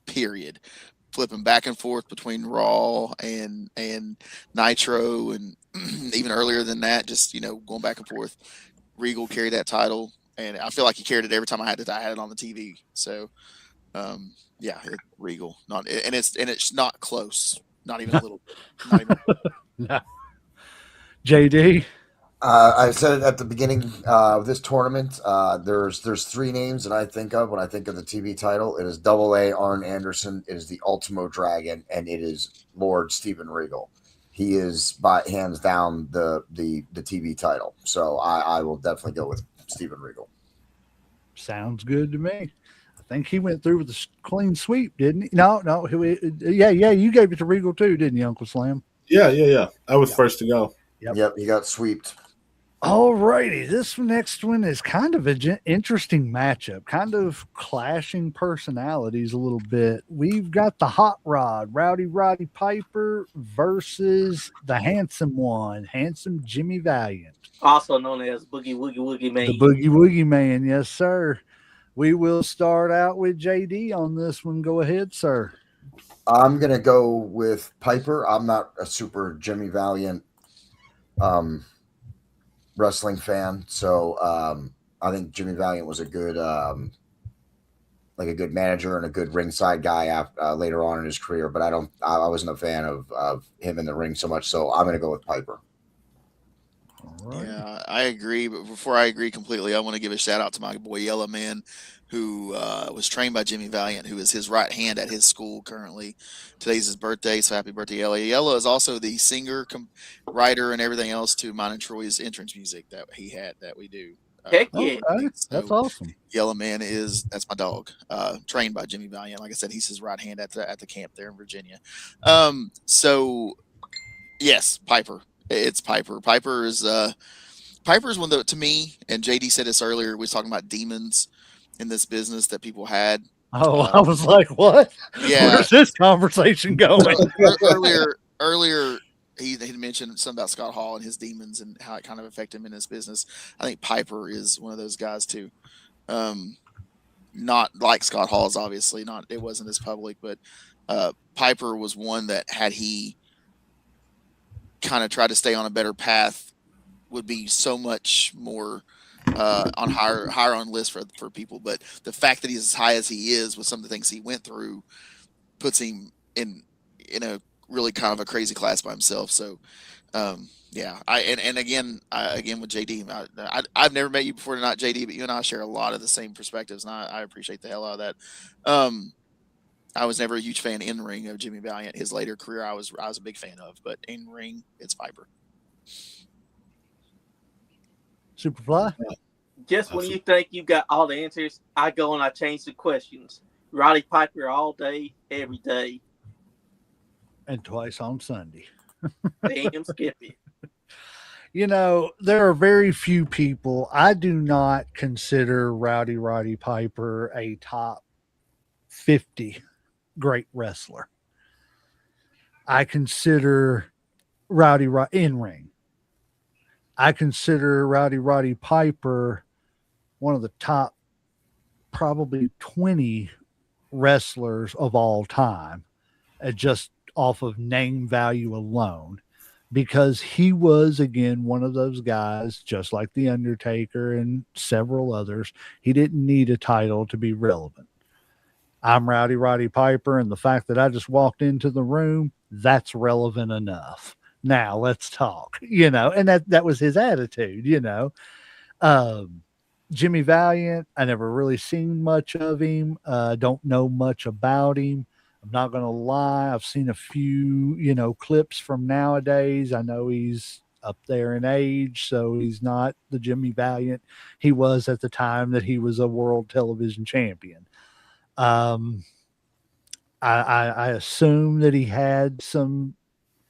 Period. Flipping back and forth between Raw and Nitro, and even earlier than that, just going back and forth. Regal carried that title, and I feel like he carried it every time I had it on the TV. So, yeah, Regal, and it's not close, not even a little, not even. No. JD. I said it at the beginning of this tournament. There's three names that I think of when I think of the TV title. It is Double A Arn Anderson. It is the Ultimo Dragon, and it is Lord Steven Regal. He is by hands down the TV title. So I will definitely go with Steven Regal. Sounds good to me. I think he went through with a clean sweep, didn't he? No. Yeah. You gave it to Regal too, didn't you, Uncle Slam? Yeah. I was first to go. Yep, he got sweeped. All righty. This next one is kind of an interesting matchup, kind of clashing personalities a little bit. We've got the Hot Rod, Rowdy Roddy Piper versus the handsome one, handsome Jimmy Valiant. Also known as Boogie Woogie Woogie Man. The Boogie Woogie Man, yes, sir. We will start out with JD on this one. Go ahead, sir. I'm going to go with Piper. I'm not a super Jimmy Valiant wrestling fan, so I think Jimmy Valiant was a good good manager and a good ringside guy later on in his career, but I wasn't a fan of him in the ring so much, so I'm going to go with Piper. Right. Yeah, I agree. But before I agree completely, I want to give a shout out to my boy Yellow Man, who was trained by Jimmy Valiant, who is his right hand at his school currently. Today's his birthday, so happy birthday, Yellow. Yellow is also the singer, writer, and everything else to mine and Troy's entrance music that he had that we do. Heck yeah. Okay. That's awesome. Yellow Man that's my dog, trained by Jimmy Valiant. Like I said, he's his right hand at the camp there in Virginia. So yes, Piper. It's Piper. Piper's one that, to me, and JD said this earlier, we was talking about demons in this business that people had. Oh, I was like, what? Yeah. Where's this conversation going? earlier he mentioned something about Scott Hall and his demons and how it kind of affected him in his business. I think Piper is one of those guys too. Not like Scott Hall's, obviously. It wasn't as public, but Piper was one that, had he kind of tried to stay on a better path, would be so much more on higher on list for people. But the fact that he's as high as he is with some of the things he went through puts him in a really kind of a crazy class by himself. So yeah, again with JD, I've never met you before tonight, JD, but you and I share a lot of the same perspectives, and I appreciate the hell out of that. I was never a huge fan in ring of Jimmy Valiant. His later career, I was a big fan of, but in ring, it's Piper. Superfly. Just when you think you got all the answers, I go and I change the questions. Roddy Piper all day, every day. And twice on Sunday. Damn Skippy. There are very few people. I do not consider Rowdy Roddy Piper a top 50 great wrestler. I consider Rowdy in ring. I consider Rowdy Roddy Piper one of the top probably 20 wrestlers of all time, just off of name value alone, because he was, again, one of those guys, just like The Undertaker and several others. He didn't need a title to be relevant. I'm Rowdy Roddy Piper, and the fact that I just walked into the room, that's relevant enough. Now let's talk, and that was his attitude, Jimmy Valiant, I never really seen much of him. Don't know much about him. I'm not going to lie. I've seen a few, clips from nowadays. I know he's up there in age, so he's not the Jimmy Valiant he was at the time that he was a world television champion. Um, I assume that he had some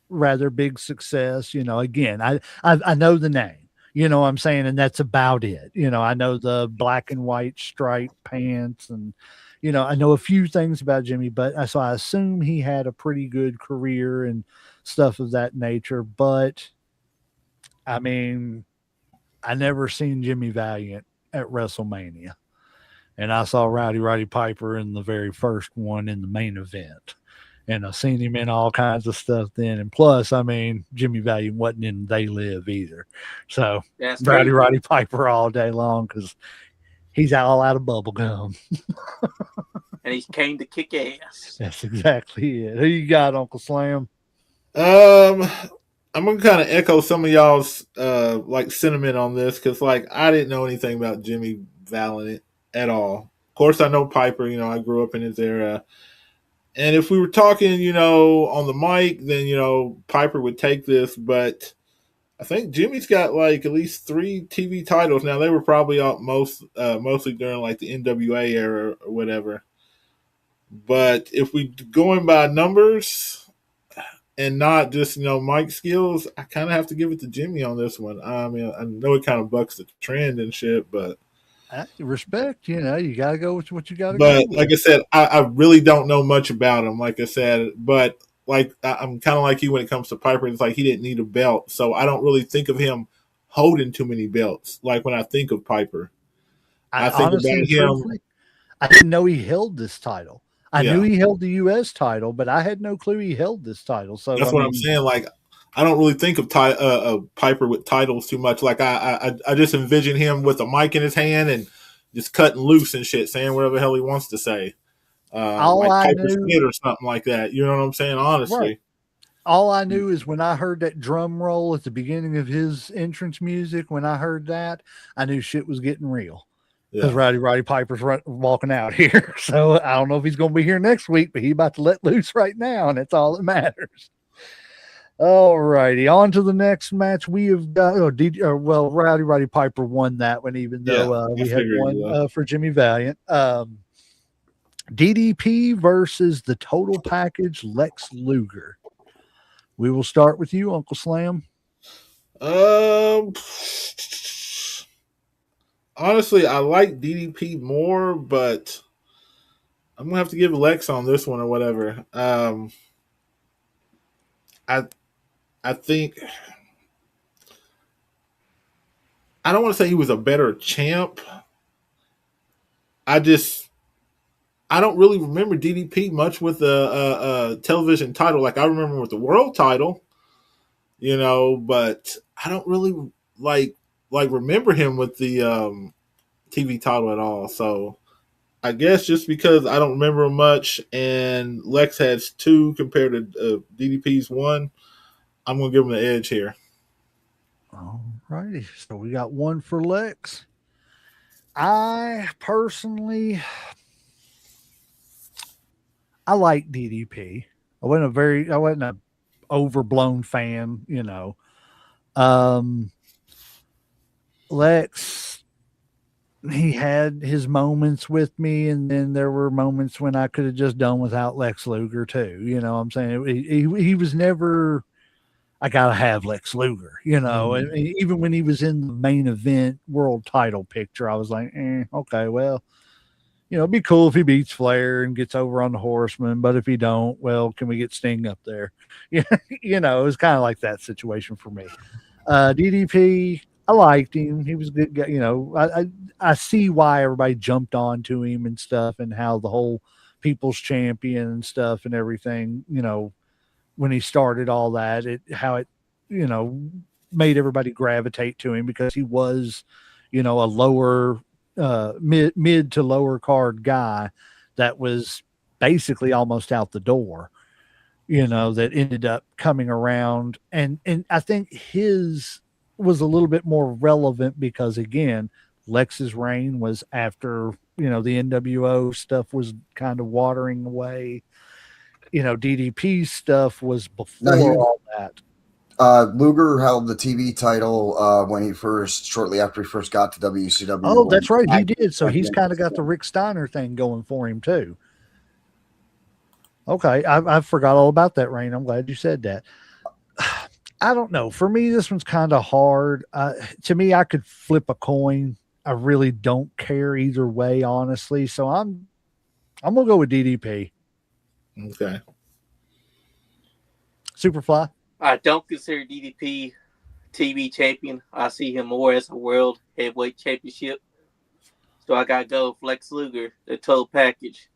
rather big success. Again, I know the name. What I'm saying, and that's about it. I know the black and white striped pants, and I know a few things about Jimmy, but so I assume he had a pretty good career and stuff of that nature. But I mean, I never seen Jimmy Valiant at WrestleMania, and I saw Roddy Piper in the very first one in the main event. And I've seen him in all kinds of stuff then. And plus, I mean, Jimmy Valiant wasn't in They Live either. So That's true. Roddy Piper all day long because he's all out of bubble gum. And he came to kick ass. That's exactly it. Who you got, Uncle Slam? I'm gonna kind of echo some of y'all's like sentiment on this because like I didn't know anything about Jimmy Valiant at all. Of course, I know Piper. I grew up in his era. And if we were talking, on the mic, then Piper would take this. But I think Jimmy's got like at least 3 TV titles now. They were probably out mostly during like the NWA era or whatever. But if we going by numbers and not just mic skills, I kind of have to give it to Jimmy on this one. I mean, I know it kind of bucks the trend and shit, but Respect, you got to go with what you got to go but with. like I said, I really don't know much about him. Like I said, but like I'm kind of like you when it comes to Piper. It's like he didn't need a belt, so I don't really think of him holding too many belts. Like when I think of Piper, I think Honestly about and him. truthfully, I didn't know he held this title. I Yeah, knew he held the U.S. title, but I had no clue he held this title. So that's I what I'm mean, saying. Like I don't really think of Piper with titles too much. Like I just envision him with a mic in his hand and just cutting loose and shit, saying whatever the hell he wants to say. all Like I Piper knew, Smith or something like that. You know what I'm saying? right? Honestly, All I knew is when I heard that drum roll at the beginning of his entrance music. When I heard that, I knew shit was getting real because yeah. Roddy Piper's walking out here. So I don't know if he's going to be here next week, but he's about to let loose right now, and that's all that matters. All righty, on to the next match. We have got Roddy Piper won that one, even Yeah, though I we had figured one you would. for Jimmy Valiant. DDP versus the total package Lex Luger. We will start with you, Uncle Slam. Um, honestly, I like DDP more, but I'm gonna have to give Lex on this one or whatever. I I think I don't want to say he was a better champ. I just I don't really remember DDP much with a television title. Like I remember with the world title, but I don't really like remember him with the TV title at all. So I guess just because I don't remember him much, and Lex has 2 compared to DDP's 1, I'm gonna give him the edge here. All righty, so we got one for Lex. I personally, I like DDP. I wasn't a overblown fan, Um, Lex, he had his moments with me, and then there were moments when I could have just done without Lex Luger too. You know what I'm saying? He was never, I gotta have Lex Luger, and even when he was in the main event world title picture, I was like, okay, well, it'd be cool if he beats Flair and gets over on the Horseman, but if he don't, well, can we get Sting up there? Yeah, it was kind of like that situation for me. DDP, I liked him. He was a good guy. I see why everybody jumped on to him and stuff, and how the whole people's champion and stuff and everything, when he started all that, how it, you know, made everybody gravitate to him because he was, a lower, mid to lower card guy that was basically almost out the door, that ended up coming around. And I think his was a little bit more relevant because, again, Lex's reign was after, the NWO stuff was kind of watering away. DDP stuff was No, before all that. Luger held the TV title when shortly after he first got to WCW. Oh, when that's right, he tag team did. So he's champion. kind of got the Rick Steiner thing going for him too. Okay, I forgot all about that, Rain. I'm glad you said that. I don't know. For me, this one's kind of hard. To me, I could flip a coin. I really don't care either way, honestly. So I'm gonna go with DDP. Okay. Superfly. I don't consider DDP TV champion. I see him more as a world heavyweight championship. So I gotta go with Lex Luger, the total package.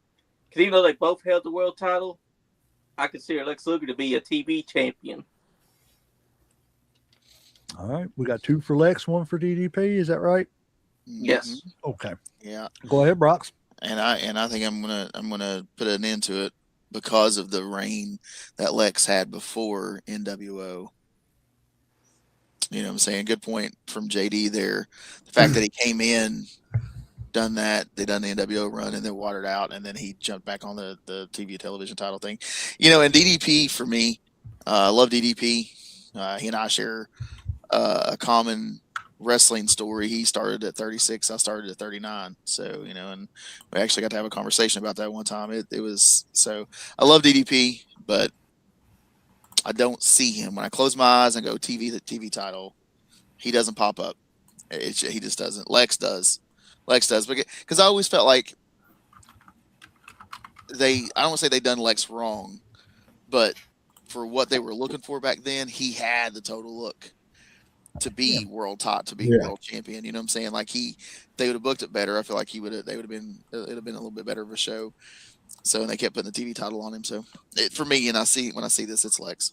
Because even though they both held the world title, I consider Lex Luger to be a TV champion. All right, we got 2 for Lex, 1 for DDP. Is that right? Yes. Okay. Yeah. Go ahead, Brox. And I think I'm gonna put an end to it because of the reign that Lex had before NWO. You know what I'm saying? Good point from JD there. The fact that he came in, done that, they done the NWO run and then watered out, and then he jumped back on the TV television title thing. And DDP for me, I love DDP. He and I share a common wrestling story. He started at 36, I started at 39. So, and we actually got to have a conversation about that one time. It was so I love DDP, but I don't see him. When I close my eyes and go the TV title, he doesn't pop up. He just doesn't. Lex does because I always felt like I don't want to say they done Lex wrong, but for what they were looking for back then, he had the total look to be world champion. You know what I'm saying? Like they would have booked it better. I feel like it would have been a little bit better of a show. So, and they kept putting the TV title on him. So for me, and when I see this, it's Lex.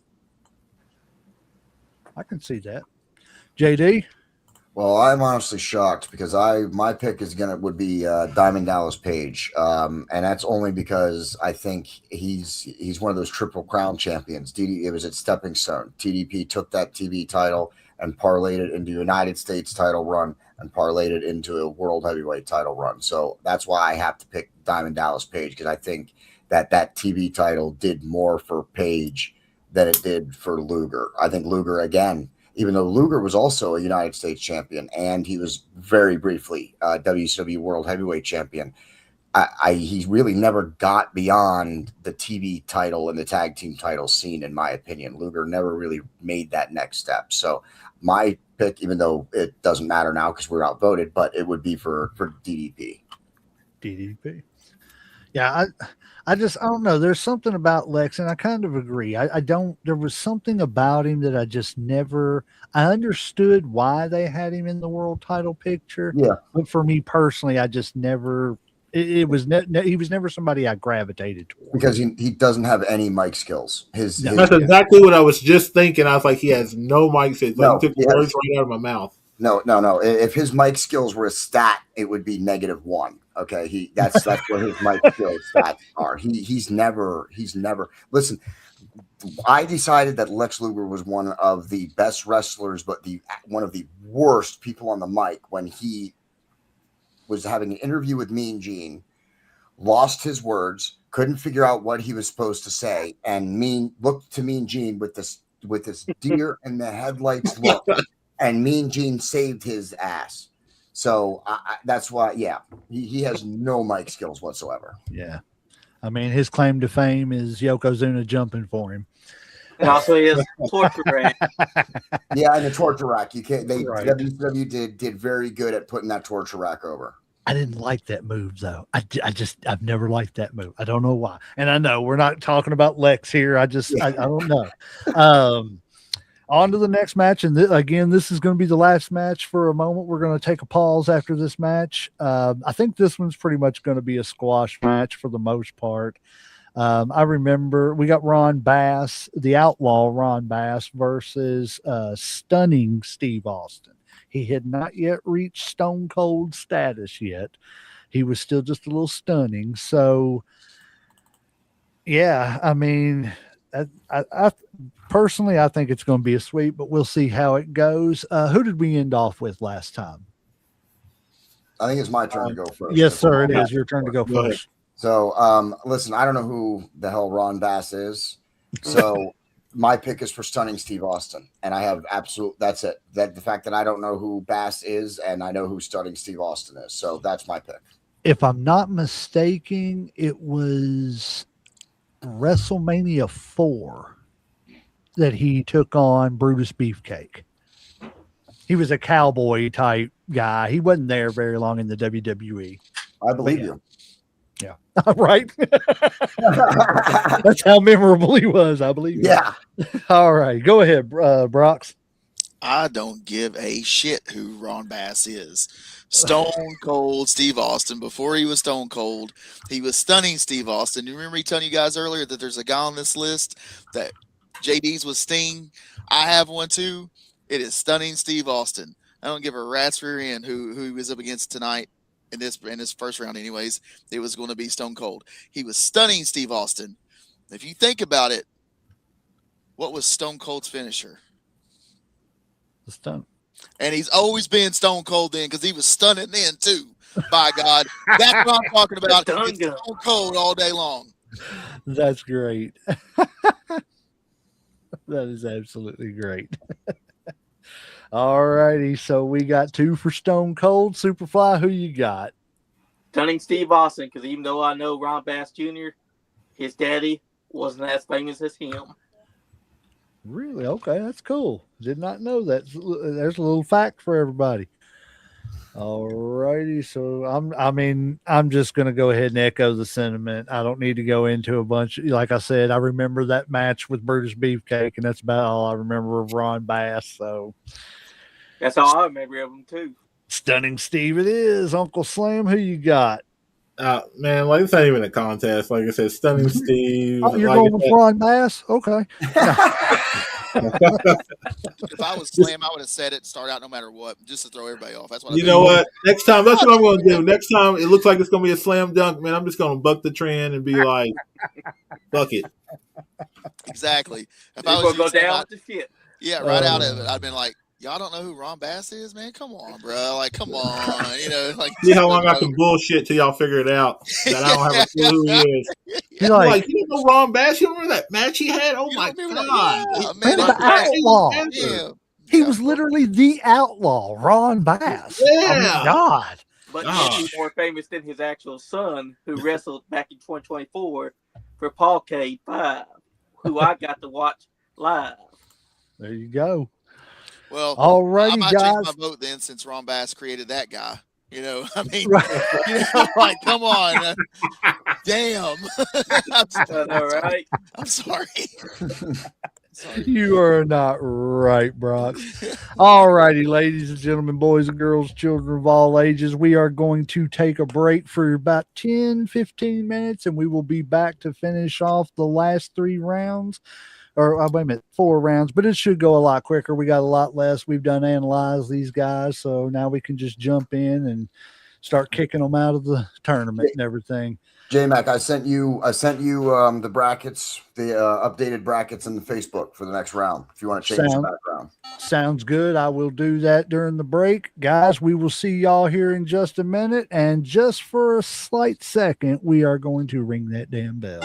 I can see that. JD. Well, I'm honestly shocked because my pick would be Diamond Dallas Page, and that's only because I think he's one of those Triple Crown champions. It was at Stepping Stone. TDP took that TV title and parlayed it into a United States title run and parlayed it into a World Heavyweight title run. So that's why I have to pick Diamond Dallas Page, because I think that TV title did more for Page than it did for Luger. I think Luger, again, even though Luger was also a United States champion and he was very briefly WCW World Heavyweight champion, he really never got beyond the TV title and the tag team title scene, in my opinion. Luger never really made that next step. So my pick, even though it doesn't matter now because we're outvoted, but it would be for DDP. DDP. Yeah, I don't know. There's something about Lex, and I kind of agree. There was something about him that I just never, I understood why they had him in the world title picture. Yeah. But for me personally, I just never, he was never somebody I gravitated toward. Because he doesn't have any mic skills. That's exactly what I was just thinking. I was like, he has no mic skills. He took the words right out of my mouth. No. If his mic skills were a stat, it would be -1. Okay, that's what his mic skills stats are. He's never. Listen, I decided that Lex Luger was one of the best wrestlers, but one of the worst people on the mic when he was having an interview with Mean Gene, lost his words, couldn't figure out what he was supposed to say, and looked to Mean Gene with this deer in the headlights look, and Mean Gene saved his ass. So that's why, he has no mic skills whatsoever. Yeah. I mean, his claim to fame is Yokozuna jumping for him. And also he has torture rack. Yeah, and the torture rack. WCW did very good at putting that torture rack over. I didn't like that move, though. I've never liked that move. I don't know why. And I know we're not talking about Lex here. I don't know. On to the next match. And again, this is going to be the last match for a moment. We're going to take a pause after this match. I think this one's pretty much going to be a squash match for the most part. I remember we got Ron Bass, the outlaw Ron Bass, versus stunning Steve Austin. He had not yet reached Stone Cold status yet. He was still just a little stunning. So, yeah, I mean, I personally, I think it's going to be a sweep, but we'll see how it goes. Who did we end off with last time? I think it's my turn to go first. Yes, sir. It is your turn to go first. So, listen, I don't know who the hell Ron Bass is. So my pick is for stunning Steve Austin. And I have that's it. That the fact that I don't know who Bass is and I know who stunning Steve Austin is. So that's my pick. If I'm not mistaken, it was WrestleMania 4 that he took on Brutus Beefcake. He was a cowboy type guy. He wasn't there very long in the WWE. I believe you. Yeah. Right. That's how memorable he was, I believe. Yeah. All right. Go ahead, Brox. I don't give a shit who Ron Bass is. Stone Cold Steve Austin. Before he was Stone Cold, he was stunning Steve Austin. You remember me telling you guys earlier that there's a guy on this list that JD's was Sting? I have one too. It is stunning Steve Austin. I don't give a rat's rear end who he was up against tonight in this first round. Anyways, it was going to be Stone Cold. He was stunning Steve Austin. If you think about it, what was Stone Cold's finisher? The stun. And he's always been Stone Cold then because he was stunning then too. By God, that's what I'm talking about. It's Stone Cold all day long. That's great. That is absolutely great. All righty. So we got 2 for Stone Cold. Superfly, who you got? Stunning Steve Austin, because even though I know Ron Bass Jr., his daddy wasn't as famous as him. Really? Okay, that's cool. Did not know that. There's a little fact for everybody. All righty. So I'm just going to go ahead and echo the sentiment. I don't need to go into a bunch. Like I said, I remember that match with Brutus Beefcake, and that's about all I remember of Ron Bass. So that's all I remember of him too. Stunning Steve it is. Uncle Slam, who you got? Man, like it's not even a contest. Like I said, stunning Steve. Oh, you're like going with Ron Bass? Okay. If I was Slam, I would have said it, start out no matter what, just to throw everybody off. That's what you know what? Next time, that's what I'm going to do. Next time, it looks like it's going to be a slam dunk, man. I'm just going to buck the trend and be like, buck it. Exactly. If I was going to go down with the shit. Yeah, right out of it. I've been like, y'all don't know who Ron Bass is, man? Come on, bro. Like, come on. You know, like see how long I can bullshit till y'all figure it out. That I don't have a clue who he is. You're like, you don't know Ron Bass? You remember that match he had? Oh my God. Yeah, man, the outlaw. Yeah. He was literally the outlaw, Ron Bass. Yeah. Oh my God. But he's more famous than his actual son, who wrestled back in 2024 for Paulcade 5, who I got to watch live. There you go. Well, alrighty, I might guys. change my vote then, since Ron Bass created that guy. You know, I mean, you know, like, come on, damn. All right. I'm sorry. You are not right, Brock. All righty, ladies and gentlemen, boys and girls, children of all ages, we are going to take a break for about 10-15 minutes, and we will be back to finish off the last 3 rounds. Or wait a minute, 4 rounds, but it should go a lot quicker. We got a lot less. We've done analyze these guys, so now we can just jump in and start kicking them out of the tournament and everything. J-Mac, I sent you the brackets, the updated brackets in the Facebook for the next round. If you want to change the background, sounds good. I will do that during the break, guys. We will see y'all here in just a minute, and just for a slight second, we are going to ring that damn bell.